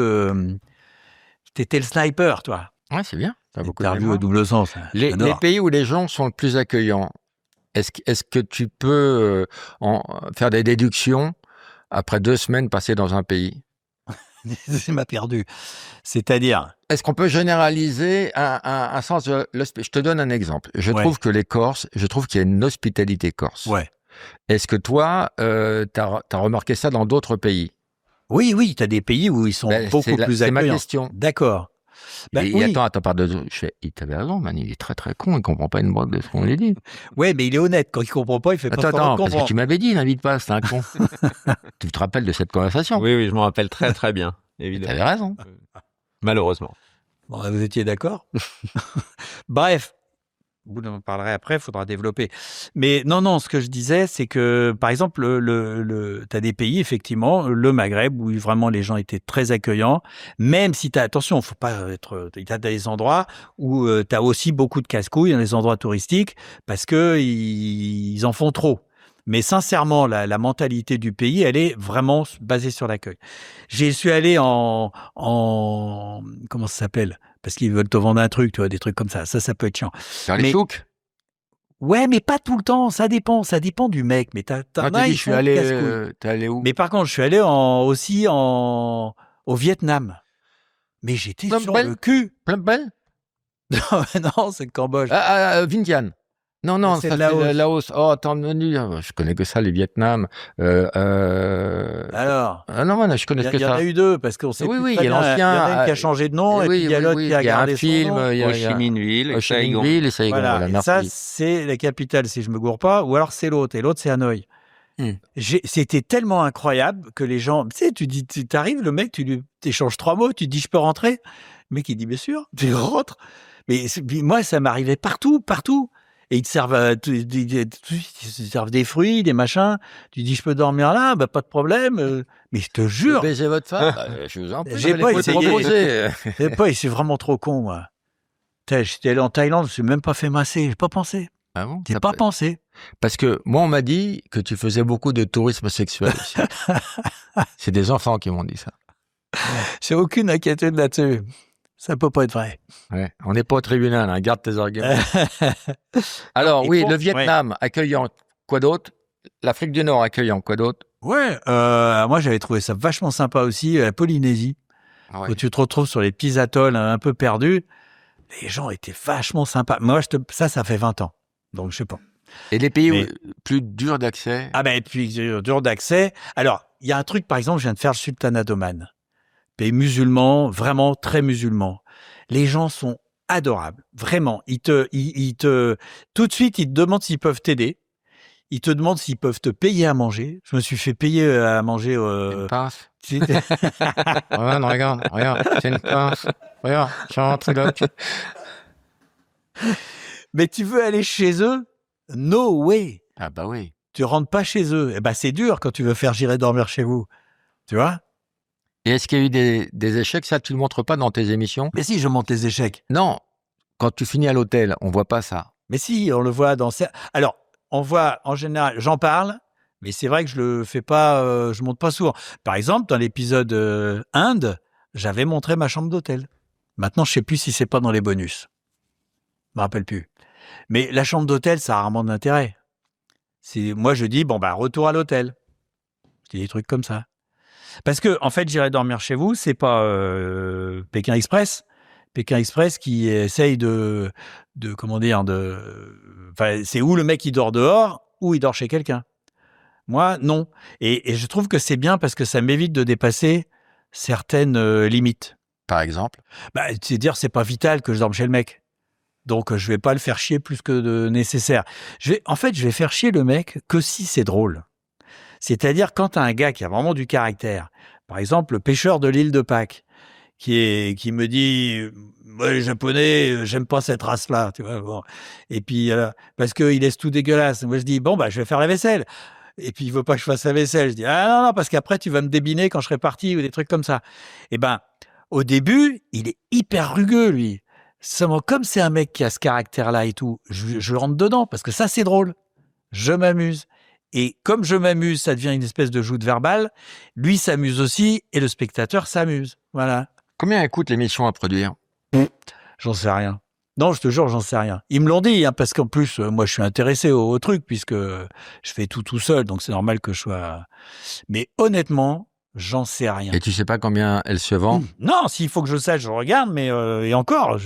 B: T'étais le sniper, toi.
A: Ouais, c'est bien.
B: T'as beaucoup interview au double sens.
A: Les pays où les gens sont le plus accueillants, est-ce que tu peux faire des déductions après 2 semaines passées dans un pays?
B: Ça m'a perdu. C'est-à-dire?
A: Est-ce qu'on peut généraliser un sens de l'hospitalité? Je te donne un exemple. Je trouve que les Corses, je trouve qu'il y a une hospitalité corse.
B: Ouais.
A: Est-ce que toi, t'as remarqué ça dans d'autres pays?
B: Oui, t'as des pays où ils sont beaucoup plus accueillants.
A: C'est ma question.
B: D'accord.
A: Attends, parle de... il t'avait raison, man, il est très très con, il comprend pas une boîte de ce qu'on lui dit.
B: Ouais, mais il est honnête, quand il comprend pas, il fait pas
A: Attends, parce que tu m'avais dit, n'invite pas, c'est un con. Tu te rappelles de cette conversation?
C: Oui, je m'en rappelle très très bien, évidemment.
A: T'avais raison.
C: Malheureusement.
B: Bon, vous étiez d'accord? Bref. Vous en parlerez après, il faudra développer. Mais non, ce que je disais, c'est que, par exemple, tu as des pays, effectivement, le Maghreb, où vraiment les gens étaient très accueillants, même si attention, faut pas être, tu as des endroits où tu as aussi beaucoup de casse-couilles, dans les endroits touristiques, parce que ils en font trop. Mais sincèrement, la mentalité du pays, elle est vraiment basée sur l'accueil. J'y suis allé en comment ça s'appelle? Parce qu'ils veulent te vendre un truc, tu vois, des trucs comme ça. Ça peut être chiant.
A: Dans les souks?
B: Ouais, mais pas tout le temps. Ça dépend du mec. Mais t'es
A: allé où?
B: Mais par contre, je suis allé aussi au Vietnam. Mais j'étais sur le cul.
A: Phnom Penh?
B: Non, c'est le Cambodge.
A: Vientiane. Non, c'est le Laos. Oh, attends, je connais que ça, les Vietnam.
B: Alors?
A: Non, je connais que ça.
B: Il y en a eu 2, parce qu'on sait plus très bien. Il y en a un qui a changé de nom, et puis il y a l'autre qui a gardé son nom.
C: Il y a Ho Chi Minh Ville et Saigon.
A: Et Saigon.
B: Voilà, et ça, c'est la capitale, si je me gourre pas, ou alors c'est l'autre, et l'autre, c'est Hanoï. C'était tellement incroyable que les gens, tu sais, tu arrives, le mec, tu lui échanges 3 mots, tu dis, je peux rentrer? Le mec, il dit, bien sûr, tu rentres. Mais moi, ça m'arrivait partout. Et ils te servent, des fruits, des machins. Tu dis, je peux dormir là? Bah, pas de problème. Mais je te jure.
A: Baiser votre femme? Je vous en prie.
B: J'ai pas essayé. C'est vraiment trop con, moi. J'étais allé en Thaïlande, je me suis même pas fait masser. J'ai pas pensé.
A: Ah bon?
B: J'ai pas pensé.
A: Parce que moi, on m'a dit que tu faisais beaucoup de tourisme sexuel aussi. C'est des enfants qui m'ont dit ça.
B: J'ai aucune inquiétude là-dessus. Ça peut pas être vrai.
A: Ouais, on n'est pas au tribunal, hein, garde tes arguments. Alors, le Vietnam accueillant, quoi d'autre? L'Afrique du Nord accueillant, quoi d'autre?
B: Ouais, moi j'avais trouvé ça vachement sympa aussi, la Polynésie, où tu te retrouves sur les petits atolls un peu perdus. Les gens étaient vachement sympas. Moi, ça fait 20 ans, donc je sais pas.
A: Et les pays plus durs d'accès?
B: Ah ben, puis dur d'accès. Alors, il y a un truc, par exemple, je viens de faire le Sultanat d'Oman. pays musulman, vraiment très musulman. Les gens sont adorables, vraiment. Ils te, tout de suite, ils te demandent s'ils peuvent t'aider. Ils te demandent s'ils peuvent te payer à manger. Je me suis fait payer à manger.
A: Une pince. Regarde, c'est une pince. Regarde, je suis rentré là.
B: Mais tu veux aller chez eux? No way.
A: Ah bah oui.
B: Tu rentres pas chez eux. Eh ben, c'est dur quand tu veux faire J'irai dormir chez vous. Tu vois?
A: Et est-ce qu'il y a eu des échecs? Ça, tu le montres pas dans tes émissions?
B: Mais si, je monte les échecs.
A: Non. Quand tu finis à l'hôtel, on voit pas ça.
B: Mais si, on le voit dans... Alors, on voit, en général, j'en parle, mais c'est vrai que je le fais pas, je monte pas souvent. Par exemple, dans l'épisode Inde, j'avais montré ma chambre d'hôtel. Maintenant, je sais plus si c'est pas dans les bonus. Je me rappelle plus. Mais la chambre d'hôtel, ça a rarement d'intérêt. Moi, je dis, bon, bah, retour à l'hôtel. Je dis des trucs comme ça. Parce que, en fait, J'irai dormir chez vous, c'est pas Pékin Express. Pékin Express qui essaye comment dire, enfin, c'est où le mec il dort dehors ou il dort chez quelqu'un. Moi, non. Et je trouve que c'est bien parce que ça m'évite de dépasser certaines limites.
A: Par exemple?
B: Bah, c'est dire, c'est pas vital que je dorme chez le mec. Donc, je vais pas le faire chier plus que de nécessaire. Je vais faire chier le mec que si c'est drôle. C'est-à-dire quand t'as un gars qui a vraiment du caractère, par exemple, le pêcheur de l'île de Pâques, qui me dit moi les Japonais j'aime pas cette race là, tu vois, bon. Et puis parce que il laisse tout dégueulasse. Moi je dis bon bah je vais faire la vaisselle, et puis il veut pas que je fasse la vaisselle. Je dis ah non parce qu'après tu vas me débiner quand je serai parti ou des trucs comme ça. Et ben au début il est hyper rugueux lui. Seulement comme c'est un mec qui a ce caractère là et tout, je rentre dedans parce que ça c'est drôle. Je m'amuse. Et comme je m'amuse, ça devient une espèce de joute verbale. Lui s'amuse aussi et le spectateur s'amuse. Voilà.
A: Combien elle coûte l'émission à produire?
B: J'en sais rien. Non, je te jure, j'en sais rien. Ils me l'ont dit, hein, parce qu'en plus, moi, je suis intéressé au truc, puisque je fais tout seul, donc c'est normal que je sois... Mais honnêtement, j'en sais rien.
A: Et tu sais pas combien elle se vend?
B: Non, s'il faut que je sache, je regarde, mais et encore,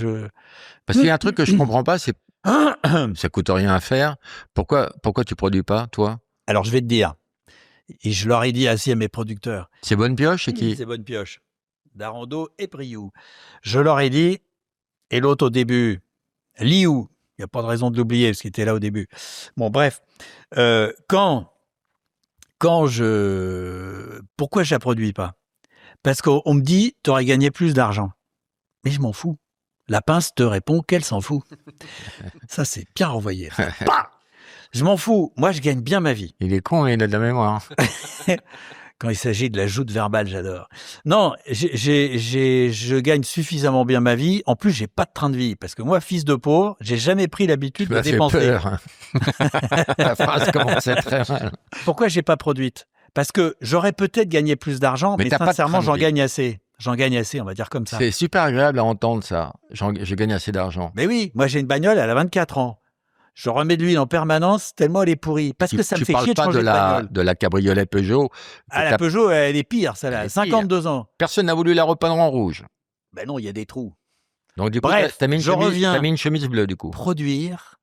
A: Parce qu'il y a un truc que je comprends pas, c'est ça coûte rien à faire. Pourquoi tu produis pas, toi?
B: Alors, je vais te dire, et je leur ai dit assis à mes producteurs.
A: C'est Bonne Pioche, c'est qui?
B: C'est Bonne Pioche. Darando et Priou. Je leur ai dit, et l'autre au début, Liu, il n'y a pas de raison de l'oublier parce qu'il était là au début. Bon, bref, pourquoi je la produis pas? Parce qu'on me dit, tu aurais gagné plus d'argent. Mais je m'en fous. La pince te répond qu'elle s'en fout. Ça, c'est bien renvoyé. Je m'en fous. Moi, je gagne bien ma vie.
A: Il est con, il a de la mémoire.
B: Quand il s'agit de la joute verbale, j'adore. Non, je gagne suffisamment bien ma vie. En plus, j'ai pas de train de vie. Parce que moi, fils de pauvre, j'ai jamais pris l'habitude de dépenser.
A: Peur. La phrase commençait très mal.
B: Pourquoi j'ai pas produite? Parce que j'aurais peut-être gagné plus d'argent, mais sincèrement, j'en gagne assez. J'en gagne assez, on va dire comme ça.
A: C'est super agréable à entendre ça. Je gagne assez d'argent.
B: Mais oui, moi j'ai une bagnole, elle a 24 ans. Je remets de l'huile en permanence tellement elle est pourrie. Parce que ça me fait chier de changer de bagnole.
A: De la cabriolet Peugeot.
B: Ah, la Peugeot, elle est pire, celle-là. 52 ans.
A: Personne n'a voulu la repeindre en rouge.
B: Ben non, il y a des trous.
A: Donc du coup,
B: bref,
A: t'as mis une chemise bleue du coup.
B: Produire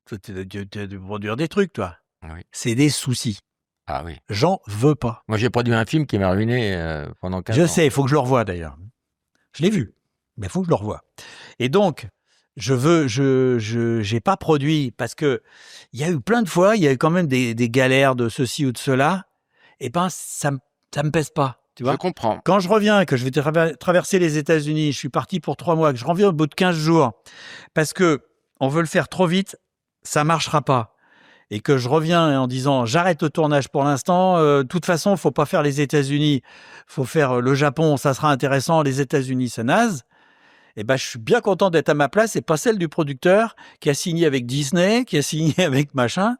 B: des trucs, toi.
A: Oui.
B: C'est des soucis.
A: Ah oui.
B: J'en veux pas.
A: Moi, j'ai produit un film qui m'a ruiné pendant 4 ans.
B: Je sais, il faut que je le revoie d'ailleurs. Je l'ai vu, mais il faut que je le revoie. Et donc, j'ai pas produit parce que il y a eu plein de fois, il y a eu quand même des galères de ceci ou de cela. Et ben, ça me pèse pas. Tu vois,
A: je comprends.
B: Quand je reviens, que je vais traverser les États-Unis, je suis parti pour 3 mois, que je reviens au bout de 15 jours, parce que on veut le faire trop vite, ça marchera pas. Et que je reviens en disant j'arrête le tournage pour l'instant. De toute façon, faut pas faire les États-Unis, faut faire le Japon, ça sera intéressant. Les États-Unis, c'est naze. Et ben, je suis bien content d'être à ma place et pas celle du producteur qui a signé avec Disney, qui a signé avec machin.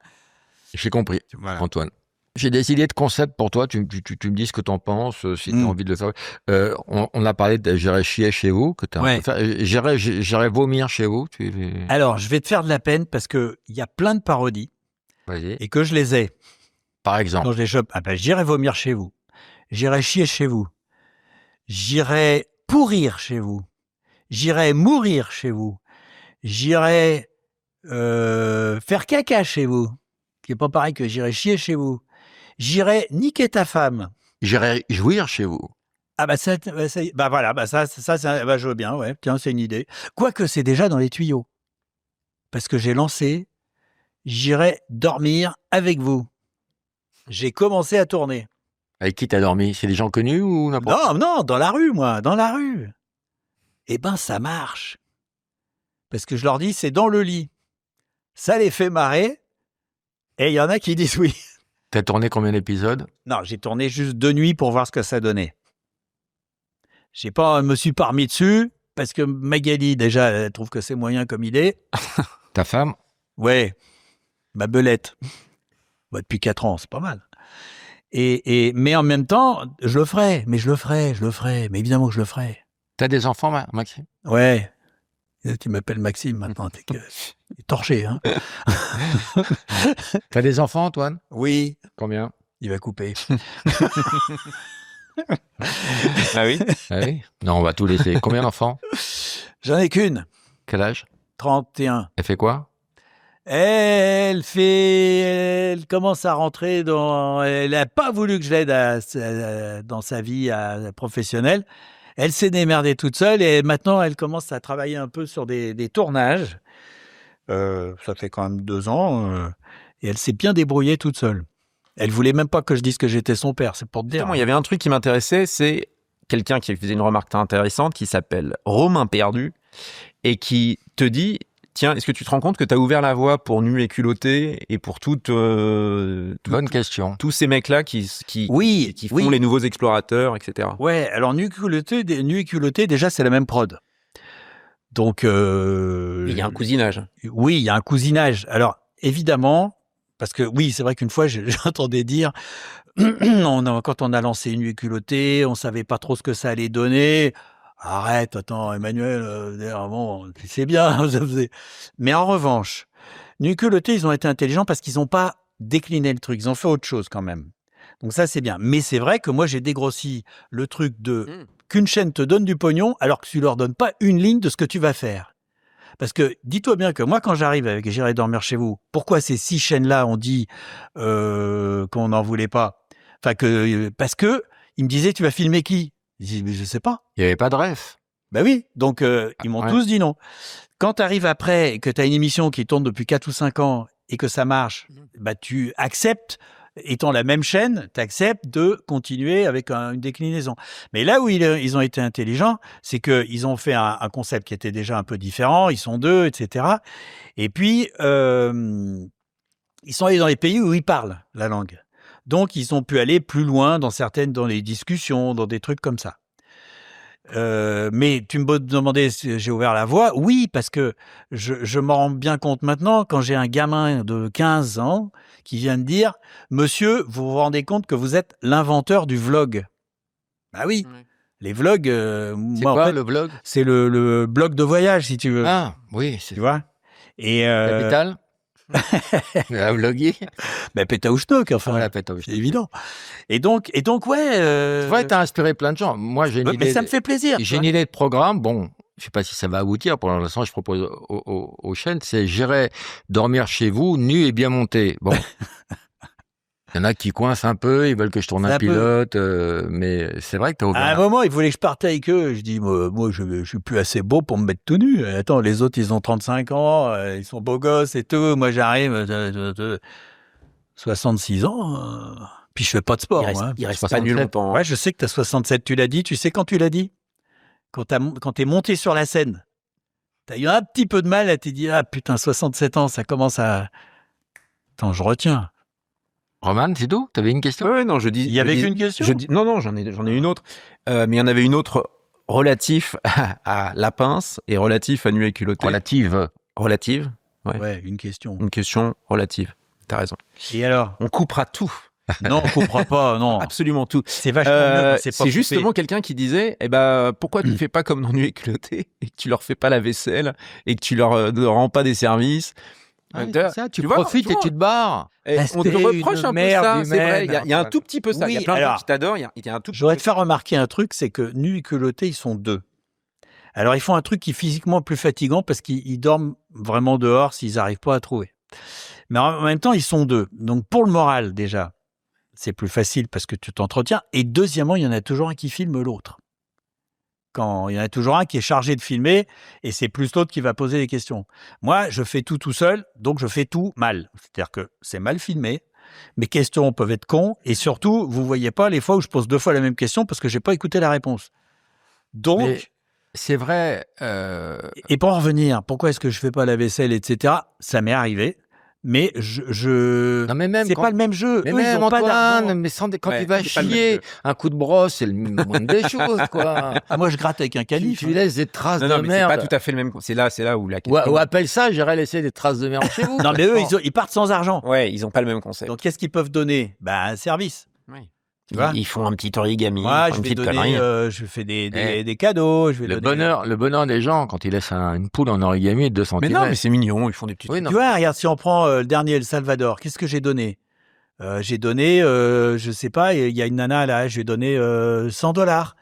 A: J'ai compris, voilà. Antoine. J'ai des idées de concept pour toi. Tu me dis ce que tu en penses, si tu as envie de le faire. On a parlé de j'irai chier chez vous, que j'irai vomir chez vous.
B: Alors, je vais te faire de la peine parce que il y a plein de parodies.
A: Vas-y.
B: Et que je les ai.
A: Par exemple.
B: Quand je les chope, j'irai vomir chez vous. J'irai chier chez vous. J'irai pourrir chez vous. J'irai mourir chez vous. J'irai faire caca chez vous. Qui est pas pareil que j'irai chier chez vous. J'irai niquer ta femme.
A: J'irai jouir chez vous.
B: Ah bah voilà, ça je veux bien, ouais. Tiens, c'est une idée. Quoique c'est déjà dans les tuyaux. Parce que j'ai lancé, j'irai dormir avec vous. J'ai commencé à tourner.
A: Avec qui t'as dormi? C'est des gens connus ou n'importe?
B: Non, dans la rue, moi, dans la rue. Eh ben, ça marche. Parce que je leur dis, c'est dans le lit. Ça les fait marrer. Et il y en a qui disent oui.
A: T'as tourné combien d'épisodes?
B: Non, j'ai tourné juste 2 nuits pour voir ce que ça donnait. Me suis pas remis dessus, parce que Magali, déjà, elle trouve que c'est moyen comme idée.
A: Ta femme?
B: Ouais, ma belette. Bah, depuis 4 ans, c'est pas mal. Mais en même temps, je le ferai. Mais évidemment que je le ferai.
A: T'as des enfants, Maxime?
B: Ouais. Tu m'appelles Maxime maintenant, t'es torché, hein.
A: T'as des enfants, Antoine?
B: Oui.
A: Combien?
B: Il va couper.
C: Ah oui?
A: Ah oui? Non, on va tout laisser. Combien d'enfants?
B: J'en ai qu'une.
A: Quel âge?
B: 31.
A: Elle fait quoi?
B: Elle commence à rentrer elle n'a pas voulu que je l'aide dans sa vie professionnelle. Elle s'est démerdée toute seule et maintenant elle commence à travailler un peu sur des tournages. Ça fait quand même 2 ans et elle s'est bien débrouillée toute seule. Elle voulait même pas que je dise que j'étais son père, c'est pour te dire.
C: Il y avait un truc qui m'intéressait, c'est quelqu'un qui faisait une remarque intéressante qui s'appelle Romain Perdu et qui te dit: tiens, est-ce que tu te rends compte que tu as ouvert la voie pour Nu et Culotté et pour
A: Bonne question.
C: tous ces mecs-là qui font les nouveaux explorateurs, etc.
B: Ouais, alors Nu et Culotté, déjà, c'est la même prod. Donc...
C: Il y a un cousinage.
B: Oui, il y a un cousinage. Alors, évidemment, parce que oui, c'est vrai qu'une fois, j'entendais dire, quand on a lancé Nu et Culotté, on savait pas trop ce que ça allait donner. Arrête, attends, Emmanuel, bon, c'est bien. Mais en revanche, Nu et Culotté, ils ont été intelligents parce qu'ils n'ont pas décliné le truc. Ils ont fait autre chose quand même. Donc ça, c'est bien. Mais c'est vrai que moi, j'ai dégrossi le truc qu'une chaîne te donne du pognon alors que tu leur donnes pas une ligne de ce que tu vas faire. Parce que dis-toi bien que moi, quand j'arrive avec J'irai dormir chez vous, pourquoi ces 6 chaînes-là ont dit qu'on n'en voulait pas? Parce que ils me disaient, tu vas filmer qui? Je dis, mais je sais pas.
A: Il n'y avait pas de ref.
B: Ben oui, donc ils m'ont tous dit non. Quand tu arrives après et que tu as une émission qui tourne depuis 4 ou 5 ans et que ça marche, bah tu acceptes, étant la même chaîne, tu acceptes de continuer avec une déclinaison. Mais là où ils ont été intelligents, c'est qu'ils ont fait un concept qui était déjà un peu différent, ils sont 2, etc. Et puis, ils sont allés dans les pays où ils parlent la langue. Donc, ils ont pu aller plus loin dans les discussions, dans des trucs comme ça. Mais tu me demandais si j'ai ouvert la voie. Oui, parce que je m'en rends bien compte maintenant quand j'ai un gamin de 15 ans qui vient de dire « Monsieur, vous vous rendez compte que vous êtes l'inventeur du vlog ?» Bah oui, les vlogs...
A: c'est quoi en fait, le vlog?
B: C'est le blog de voyage, si tu veux.
A: Ah, oui.
B: Tu vois. Et
A: Capital. La vloguer.
B: Ben, Pétaouchnok, enfin.
A: Voilà,
B: c'est évident. Et donc, ouais.
A: Tu vois, t'as inspiré plein de gens. Moi, j'ai une idée.
B: Mais ça me fait plaisir.
A: J'ai une idée de programme. Bon, je sais pas si ça va aboutir. Pour l'instant, je propose aux chaînes, c'est J'irai dormir chez vous, nu et bien monté. Bon. Il y en a qui coincent un peu, ils veulent que je tourne un pilote, mais c'est vrai que t'as ouvert.
B: À un moment, ils voulaient que je parte avec eux. Je dis, moi, je suis plus assez beau pour me mettre tout nu. Attends, les autres, ils ont 35 ans, ils sont beaux gosses et tout. Moi, j'arrive, 66 ans, puis je fais pas de sport.
C: Il reste pas nul longtemps.
B: Ouais, je sais que t'as 67, tu l'as dit. Tu sais quand tu l'as dit? Quand t'es monté sur la scène. T'as eu un petit peu de mal à te dire, ah putain, 67 ans, ça commence à... Attends, je retiens.
A: Roman, c'est tout? T'avais une question?
C: Oui, non, je dis.
B: Il y avait qu'une question?
C: Non, j'en ai une autre. Mais il y en avait une autre relative à la pince et relative à Nu et Culotté.
A: Relative.
C: Relative.
B: Ouais, une question.
C: Une question relative. T'as raison.
B: Et alors?
C: On coupera tout.
B: Non, on coupera pas, non.
C: Absolument tout.
B: C'est vachement mieux.
C: C'est justement quelqu'un qui disait, pourquoi tu fais pas comme dans Nu et Culotté et que tu leur fais pas la vaisselle et que tu leur rends pas des services?
A: Ouais, ça, tu profites et tu te barres.
C: On te reproche un peu ça, c'est vrai. Il y a un tout petit peu ça.
B: Oui,
C: il y a plein de gens qui t'adorent. Il y a un tout.
B: J'aurais te faire remarquer un truc, c'est que Nu et Culotté, ils sont 2. Alors, ils font un truc qui est physiquement plus fatigant parce qu'ils dorment vraiment dehors s'ils n'arrivent pas à trouver. Mais en même temps, ils sont 2. Donc, pour le moral, déjà, c'est plus facile parce que tu t'entretiens. Et deuxièmement, il y en a toujours un qui filme l'autre. Quand il y en a toujours un qui est chargé de filmer et c'est plus l'autre qui va poser les questions. Moi, je fais tout seul, donc je fais tout mal. C'est-à-dire que c'est mal filmé, mes questions peuvent être cons et surtout, vous voyez pas les fois où je pose 2 fois la même question parce que j'ai pas écouté la réponse. Donc,
A: mais c'est vrai.
B: Et pour en revenir, pourquoi est-ce que je fais pas la vaisselle, etc. Ça m'est arrivé. Mais
A: Non, mais même
B: c'est
A: quand...
B: pas le même jeu.
A: Mais
B: eux,
A: même
B: ils ont pas d'argent.
A: Antoine, mais quand
C: Ouais,
A: tu vas
C: c'est pas le même
A: chier,
C: jeu.
A: un coup de brosse, c'est le moindre des choses, quoi.
B: Ah, moi, je gratte avec un canif.
A: Tu laisses des traces
C: Non,
A: de
C: mais
A: merde.
C: c'est pas tout à fait le même. C'est là où la question.
A: Ou appelle ça, j'irais laisser des traces de merde chez vous.
B: Non, mais eux, ils partent sans argent.
C: Ouais, ils ont pas le même concept.
B: Donc, qu'est-ce qu'ils peuvent donner? Un service.
C: Oui.
B: Tu vois,
C: Ils font un petit origami,
B: moi,
C: une
B: je vais
C: petite
B: donner,
C: connerie.
B: je fais des cadeaux. Je vais
A: Le
B: donner...
A: bonheur des gens quand ils laissent une poule en origami de 2 cm.
C: Mais non, mais c'est mignon, ils font des petites.
A: Oui, non.
B: Tu vois, regarde, si on prend le dernier, El Salvador, qu'est-ce que j'ai donné? J'ai donné, je sais pas, il y a une nana là, j'ai donné $100.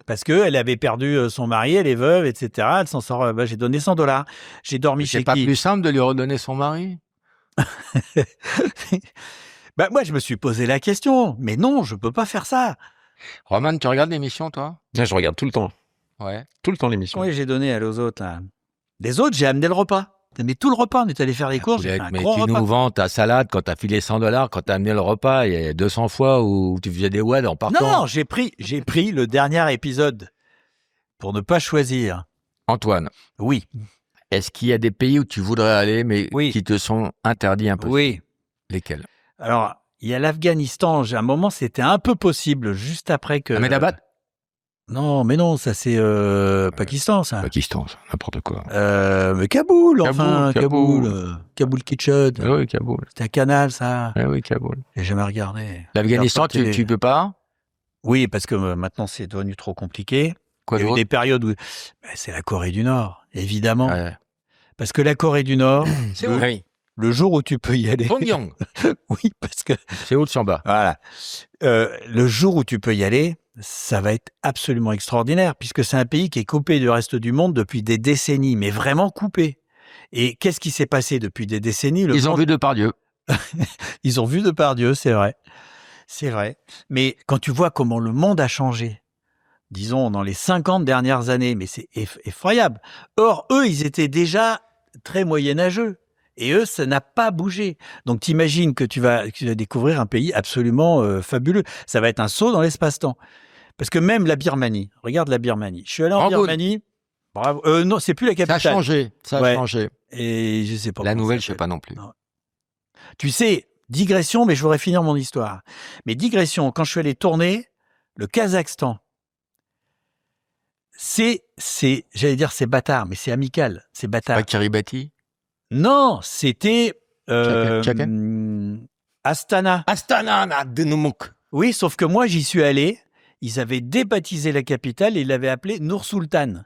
B: Parce qu'elle avait perdu son mari, elle est veuve, etc. Elle s'en sort, j'ai donné $100. J'ai dormi
A: C'est
B: chez
A: pas
B: qui?
A: plus simple de lui redonner son mari?
B: Moi, je me suis posé la question. Mais non, je peux pas faire ça.
A: Roman, tu regardes l'émission, toi?
C: Je regarde tout le temps.
A: Ouais.
C: Tout le temps l'émission.
B: Oui, j'ai donné aux autres, là. Les autres, j'ai amené le repas. Mais tout le repas, on est allé faire les courses. J'ai fait un
A: Mais
B: gros
A: tu
B: repas.
A: nous vends ta salade quand t'as filé $100, quand t'as amené le repas, il y a 200 fois où tu faisais des wads en partant.
B: Non, j'ai pris le dernier épisode pour ne pas choisir.
A: Antoine,
B: Oui,
A: est-ce qu'il y a des pays où tu voudrais aller, mais
B: Oui.
A: qui te sont interdits un peu?
B: oui.
A: Lesquels?
B: Alors, il y a l'Afghanistan. À un moment, c'était un peu possible, juste après que...
A: Ahmedabad?
B: Non, mais non, ça c'est Pakistan, ça.
A: Pakistan, ça, n'importe quoi.
B: Mais Kaboul, enfin,
A: Kaboul.
B: Kaboul Kitchen.
A: Ah oui, Kaboul.
B: C'était un canal, ça.
A: Ah oui, Kaboul.
B: J'ai jamais regardé.
A: L'Afghanistan,
B: Regarde pas télé.
A: tu peux pas?
B: Oui, parce que maintenant, c'est devenu trop compliqué.
A: Quoi
B: Il y a eu
A: d'autre?
B: des périodes où... c'est la Corée du Nord, évidemment.
A: Ouais.
B: Parce que la Corée du Nord,
A: C'est où?
C: Oui.
B: le jour où tu peux y aller...
A: Pyongyang.
B: Oui, parce que...
A: C'est où le Samba?
B: Voilà. Le jour où tu peux y aller, ça va être absolument extraordinaire, puisque c'est un pays qui est coupé du reste du monde depuis des décennies, mais vraiment coupé. Et qu'est-ce qui s'est passé depuis des décennies?
A: Ils ont vu Depardieu.
B: Ils ont vu Depardieu, c'est vrai. C'est vrai. Mais quand tu vois comment le monde a changé, disons dans les 50 dernières années, mais c'est effroyable. Or, eux, ils étaient déjà très moyenâgeux. Et eux, ça n'a pas bougé. Donc, t'imagines que tu vas découvrir un pays absolument fabuleux. Ça va être un saut dans l'espace-temps. Parce que même la Birmanie, regarde la Birmanie. Je suis allé en
A: Rangoon.
B: Birmanie. Bravo. Non, c'est plus la
A: Ça a
B: capitale.
A: changé. Ça a
B: Ouais.
A: changé.
B: Et je sais pas.
A: La
B: comment
A: nouvelle,
B: ça
A: je sais
B: s'appelle.
A: pas non plus.
B: Non. Tu sais, digression, mais je voudrais finir mon histoire. Mais digression, quand je suis allé tourner le Kazakhstan, j'allais dire c'est bâtard, mais c'est amical, c'est bâtard.
A: Pas Kiribati?
B: Non, c'était
A: Chaken
B: Astana.
A: Astana, de Numuk.
B: Oui, sauf que moi, j'y suis allé. Ils avaient débaptisé la capitale et ils l'avaient appelée Nur-Sultan.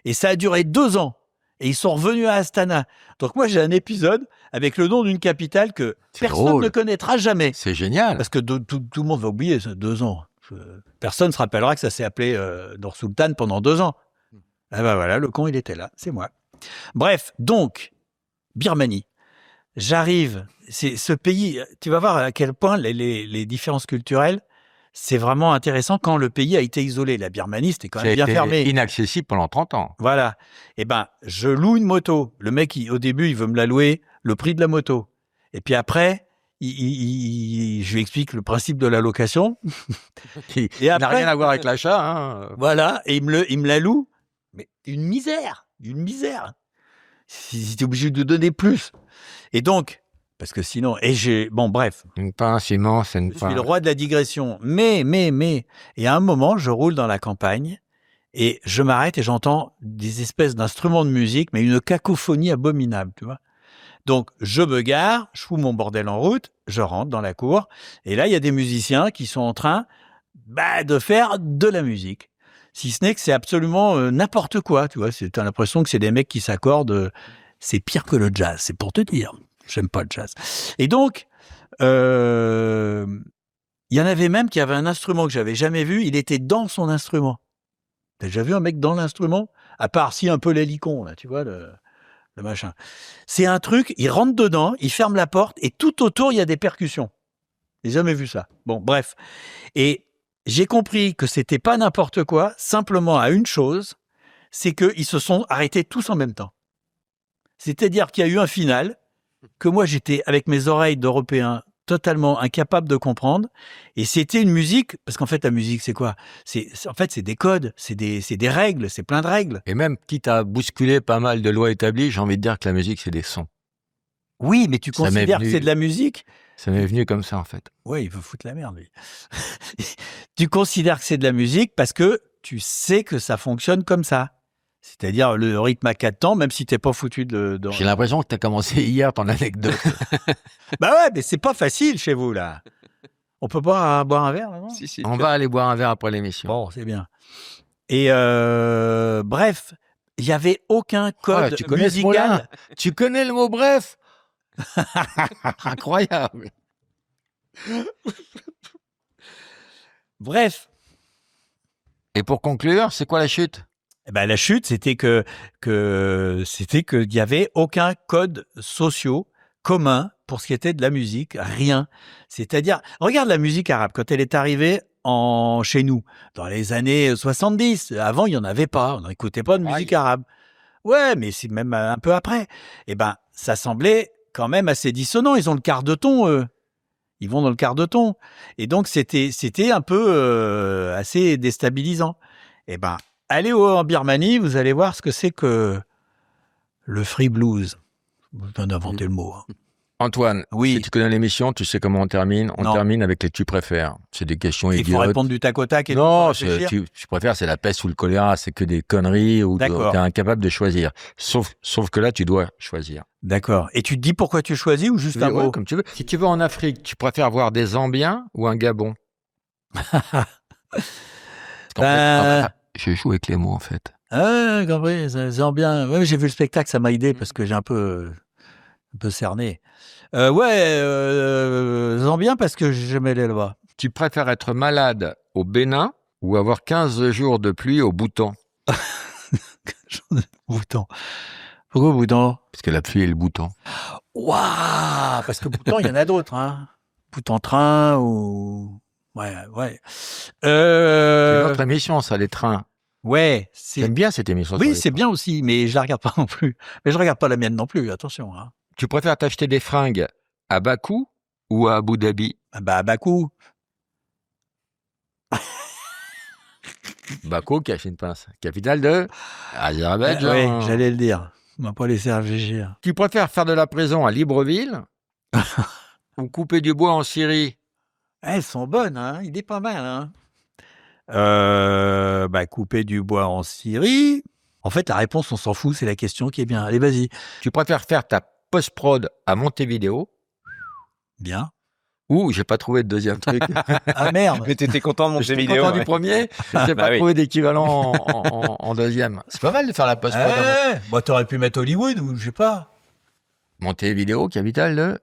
B: Et ça a duré 2 ans. Et ils sont revenus à Astana. Donc moi, j'ai un épisode avec le nom d'une capitale que
A: C'est
B: personne
A: drôle.
B: ne connaîtra jamais.
A: C'est génial.
B: Parce que tout le monde va oublier ça, 2 ans. Personne ne se rappellera que ça s'est appelé Nur-Sultan pendant 2 ans. Ah ben voilà, le con, il était là. C'est moi. Bref, donc, Birmanie. J'arrive, c'est ce pays, tu vas voir à quel point les différences culturelles, c'est vraiment intéressant quand le pays a été isolé. La Birmanie, c'était quand même bien fermé.
A: Inaccessible pendant 30 ans.
B: Voilà. Eh ben, je loue une moto. Le mec, au début, il veut me la louer, le prix de la moto. Et puis après, je lui explique le principe de la location.
A: Il n'a rien à voir avec l'achat. Hein.
B: Voilà. Et il me la loue. Mais une misère. Si t'es obligé de donner plus. Et donc, parce que sinon, bon, bref.
A: Une pince immense, une
B: Je suis le roi de la digression. Mais, et à un moment, je roule dans la campagne et je m'arrête et j'entends des espèces d'instruments de musique, mais une cacophonie abominable, tu vois. Donc, je me gare, je fous mon bordel en route, je rentre dans la cour et là, il y a des musiciens qui sont en train de faire de la musique. Si ce n'est que c'est absolument n'importe quoi, tu vois. T'as l'impression que c'est des mecs qui s'accordent. C'est pire que le jazz, c'est pour te dire. J'aime pas le jazz. Et donc, il y en avait même qui avait un instrument que j'avais jamais vu. Il était dans son instrument. T'as déjà vu un mec dans l'instrument? À part si un peu l'hélicon, là, tu vois, le machin. C'est un truc, il rentre dedans, il ferme la porte et tout autour, il y a des percussions. J'ai jamais vu ça. Bon, bref. Et j'ai compris que c'était pas n'importe quoi, simplement à une chose, c'est qu'ils se sont arrêtés tous en même temps. C'est-à-dire qu'il y a eu un final que moi, j'étais, avec mes oreilles d'Européen, totalement incapable de comprendre. Et c'était une musique, parce qu'en fait, la musique, c'est quoi ? En fait, c'est des codes, c'est des règles, c'est plein de règles.
A: Et même quitte à bousculer pas mal de lois établies, j'ai envie de dire que la musique, c'est des sons.
B: Oui, mais tu considères que c'est de la musique ?
A: Ça m'est venu comme ça, en fait.
B: Oui, il veut foutre la merde, lui. Tu considères que c'est de la musique parce que tu sais que ça fonctionne comme ça. C'est-à-dire le rythme à 4 temps, même si t'es pas foutu de...
A: J'ai l'impression que tu as commencé hier ton anecdote.
B: Bah ouais, mais c'est pas facile chez vous, là. On peut pas boire un verre, là, non ?
C: Si,
A: On va aller boire un verre après l'émission.
B: Bon, c'est bien. Et bref, il y avait aucun code
A: tu connais
B: musical.
A: ce mot-là ? Tu connais le mot bref ? Incroyable.
B: Bref.
A: Et pour conclure, c'est quoi la chute ?
B: Eh ben, la chute, c'était qu'il y avait aucun code social commun pour ce qui était de la musique, rien. C'est-à-dire, regarde la musique arabe quand elle est arrivée chez nous dans les années 70. Avant, il y en avait pas, on n'écoutait pas de musique arabe. Ouais, mais c'est même un peu après. Eh ben, ça semblait quand même assez dissonant. Ils ont le quart de ton, eux. Ils vont dans le quart de ton. Et donc, c'était un peu assez déstabilisant. Eh ben, allez en Birmanie, vous allez voir ce que c'est que le free blues. Je viens d'inventer le mot. Hein.
A: Antoine,
B: oui.
A: Si tu connais l'émission, tu sais comment on termine. On termine avec les tu préfères. C'est des questions idiotes.
B: Il faut répondre du tac au tac. Et
A: non, tu préfères, c'est la peste ou le choléra. C'est que des conneries où tu es incapable de choisir. Sauf que là, tu dois choisir.
B: D'accord. Et tu te dis pourquoi tu choisis ou juste un mot ?
A: Comme tu veux. Si tu vas en Afrique, tu préfères voir des Zambiens ou un Gabon ? Je joue avec les mots, en fait.
B: Ah, compris, Zambien. Ouais, j'ai vu le spectacle, ça m'a aidé parce que j'ai un peu cerné. Zambien parce que j'aimais les lois.
A: Tu préfères être malade au Bénin ou avoir 15 jours de pluie au Bhoutan ?
B: Bhoutan. Pourquoi Bhoutan ?
A: Parce que la pluie est le Bhoutan.
B: Waouh ! Parce que Bhoutan, il y en a d'autres. Hein. Bhoutan-train ou... Ouais.
A: C'est notre émission, ça, les trains.
B: Ouais.
A: J'aime bien cette émission.
B: Oui, c'est bien aussi, mais je la regarde pas non plus. Mais je regarde pas la mienne non plus, attention. Hein.
A: Tu préfères t'acheter des fringues à Bakou ou à Abu Dhabi ?
B: Bah, à Bakou.
A: Bakou, qui a fait une pince. Capitale de Azerbaïdjan.
B: Oui, j'allais le dire. On m'a pas laissé réfléchir.
A: Tu préfères faire de la prison à Libreville ou couper du bois en Syrie ?
B: Elles sont bonnes, hein. Il est pas mal, hein. Couper du bois en Syrie. En fait, la réponse, on s'en fout, c'est la question qui est bien. Allez, vas-y.
A: Tu préfères faire ta post-prod à Montevideo ?
B: Bien.
A: Ou j'ai pas trouvé de deuxième truc.
B: Ah merde.
C: Mais t'étais content de Montevideo.
A: J'étais content du premier, j'ai pas trouvé d'équivalent en deuxième. C'est pas mal de faire la post-prod.
B: Bah, t'aurais pu mettre Hollywood ou je sais pas.
A: Montevideo, capitale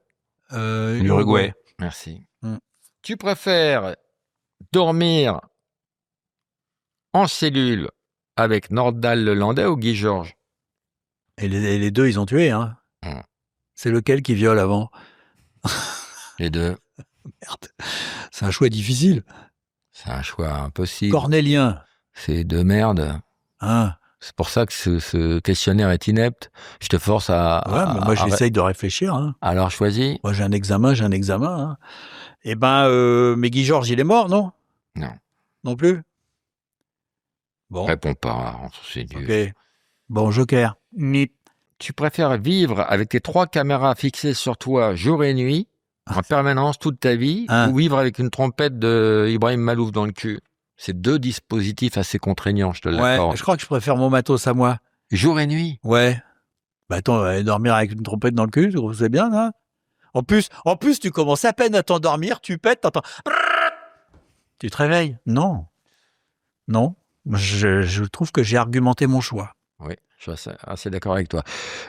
A: de
C: l'Uruguay.
A: Merci. Tu préfères dormir en cellule avec Nordal Lelandais ou Guy Georges ?
B: Et les deux, ils ont tué, hein. C'est lequel qui viole avant ?
A: Les deux.
B: Merde. C'est un choix difficile.
A: C'est un choix impossible.
B: Cornélien.
A: C'est de merde.
B: Hein ?
A: C'est pour ça que ce questionnaire est inepte. Je te force
B: moi, j'essaye de réfléchir. Hein.
A: Alors, choisis.
B: Moi, j'ai un examen. Hein. Eh ben, mais Guy Georges, il est mort, non ?
A: Non.
B: Non plus ? Bon.
A: Réponds pas, c'est nul.
B: Ok. Bon, Joker.
A: Tu préfères vivre avec tes 3 caméras fixées sur toi jour et nuit, en permanence, toute ta vie, ou vivre avec une trompette de Ibrahim Malouf dans le cul ? C'est 2 dispositifs assez contraignants, je te l'accorde.
B: Ouais, je crois que je préfère mon matos à moi.
A: Jour et nuit ?
B: Ouais. Bah attends, dormir avec une trompette dans le cul, c'est bien, hein ? En plus, tu commences à peine à t'endormir, tu pètes, t'entends... Tu te réveilles ? Non. Je trouve que j'ai argumenté mon choix.
A: Oui, je suis assez d'accord avec toi.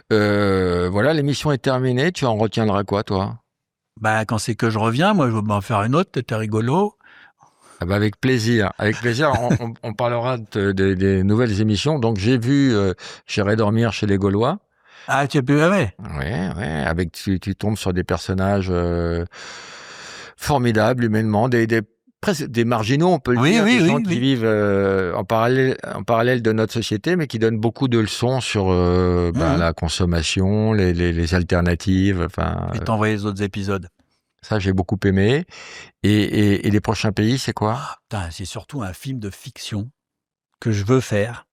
A: Voilà, l'émission est terminée. Tu en retiendras quoi, toi ?
B: Bah, quand c'est que je reviens, moi, je vais m'en faire une autre. T'étais rigolo.
A: Ah bah avec plaisir. On parlera des nouvelles émissions. Donc, j'ai vu J'irai dormir chez les Gaulois.
B: Ah, tu as pu, ouais.
A: Ouais. Tu tombes sur des personnages formidables humainement, presque des marginaux, on peut le dire, des gens qui vivent en parallèle de notre société, mais qui donnent beaucoup de leçons sur la consommation, les alternatives. Enfin,
B: et t'envoyer les autres épisodes.
A: Ça, j'ai beaucoup aimé. Et les prochains pays, c'est quoi?
B: C'est surtout un film de fiction que je veux faire,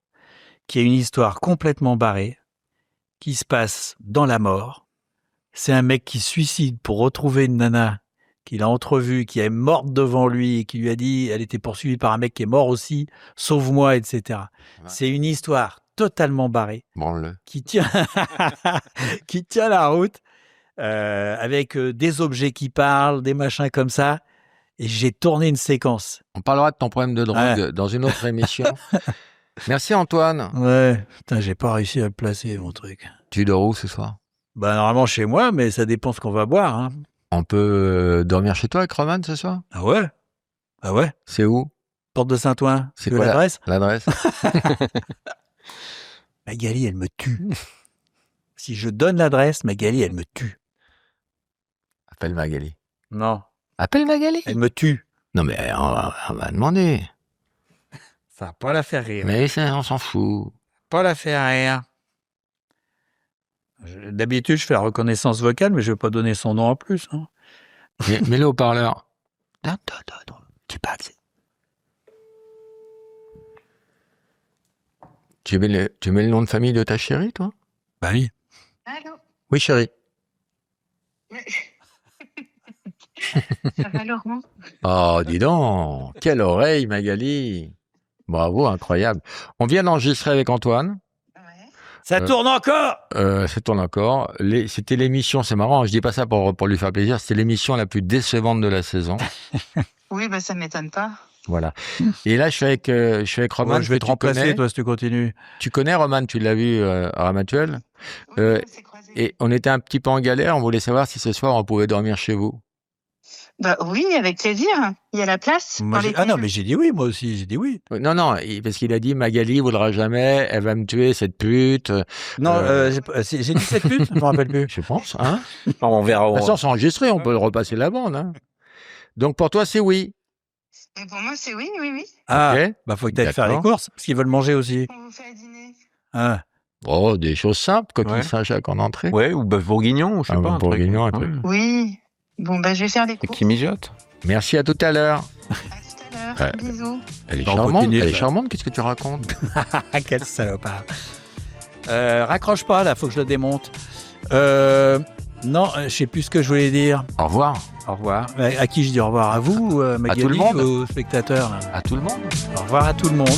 B: qui a une histoire complètement barrée, qui se passe dans la mort. C'est un mec qui se suicide pour retrouver une nana qu'il a entrevue, qui est morte devant lui et qui lui a dit, elle était poursuivie par un mec qui est mort aussi, sauve-moi, etc. Ouais. C'est une histoire totalement barrée, qui tient la route, avec des objets qui parlent, des machins comme ça. Et j'ai tourné une séquence.
A: On parlera de ton problème de drogue dans une autre émission. Merci Antoine.
B: Ouais, putain, j'ai pas réussi à le placer, mon truc.
A: Tu dors où ce soir?
B: Normalement chez moi, mais ça dépend ce qu'on va boire. Hein.
A: On peut dormir chez toi avec Roman ce soir?
B: Ah ouais.
A: C'est où?
B: Porte de Saint-Ouen.
A: C'est quoi l'adresse? L'adresse.
B: Magali, elle me tue. Si je donne l'adresse, Magali, elle me tue.
A: Appelle Magali.
B: Non.
A: Appelle Magali.
B: Elle me tue.
A: Non, mais on va demander.
B: Ça va pas la faire rire.
A: Mais on s'en fout.
B: Pas la faire rire. D'habitude, je fais la reconnaissance vocale, mais je vais pas donner son nom en plus. Hein.
A: Mets-le au parleur. Tu mets le nom de famille de ta chérie, toi?
B: Bah oui.
D: Allô?
A: Oui, chérie.
D: Ça va, Laurent?
A: Oh, dis donc, quelle oreille, Magali. Bravo, incroyable. On vient d'enregistrer avec Antoine.
D: Ouais.
B: Ça tourne encore.
A: Ça tourne encore. C'était l'émission, c'est marrant, je dis pas ça pour lui faire plaisir, c'était l'émission la plus décevante de la saison.
D: Oui, ça m'étonne pas.
A: Voilà. Et là, je suis avec Roman.
B: Ouais, je vais te remplacer, toi, si tu continues.
A: Tu connais Roman, tu l'as vu à Ramatuelle.
D: Oui, on s'est croisés.
A: Et on était un petit peu en galère, on voulait savoir si ce soir on pouvait dormir chez vous.
D: Oui, avec plaisir. Il y a la place.
B: Non, mais j'ai dit oui, moi aussi, j'ai dit oui.
A: Non, parce qu'il a dit Magali voudra jamais, elle va me tuer, cette pute.
B: Non, j'ai dit cette pute, je me rappelle plus.
A: Je pense, hein.
C: On verra.
A: De toute façon, c'est enregistré, on peut repasser la bande. Hein. Donc pour toi, c'est oui.
D: Et pour moi, c'est oui.
B: Ah,
A: okay.
B: Faut que tu ailles faire les courses, parce qu'ils veulent manger aussi.
D: On vous fait à dîner.
B: Ah.
A: Oh, des choses simples, coquille Saint-Jacques en entrée.
C: Ouais, ou bœuf bourguignon, je sais pas.
A: Bourguignon, un truc.
D: Oui. Bon, je vais faire les courses.
C: Qui mijote.
A: Merci, à tout à l'heure.
D: À tout à l'heure. Bisous.
A: Elle est charmante, qu'est-ce que tu racontes?
B: Quel salopard. Raccroche pas, là, faut que je le démonte. Non, je sais plus ce que je voulais dire.
A: Au revoir.
B: Au revoir. À qui je dis au revoir? À vous, Magali,
A: à tout le monde.
B: Aux spectateurs là.
A: À tout le monde.
B: Au revoir à tout le monde.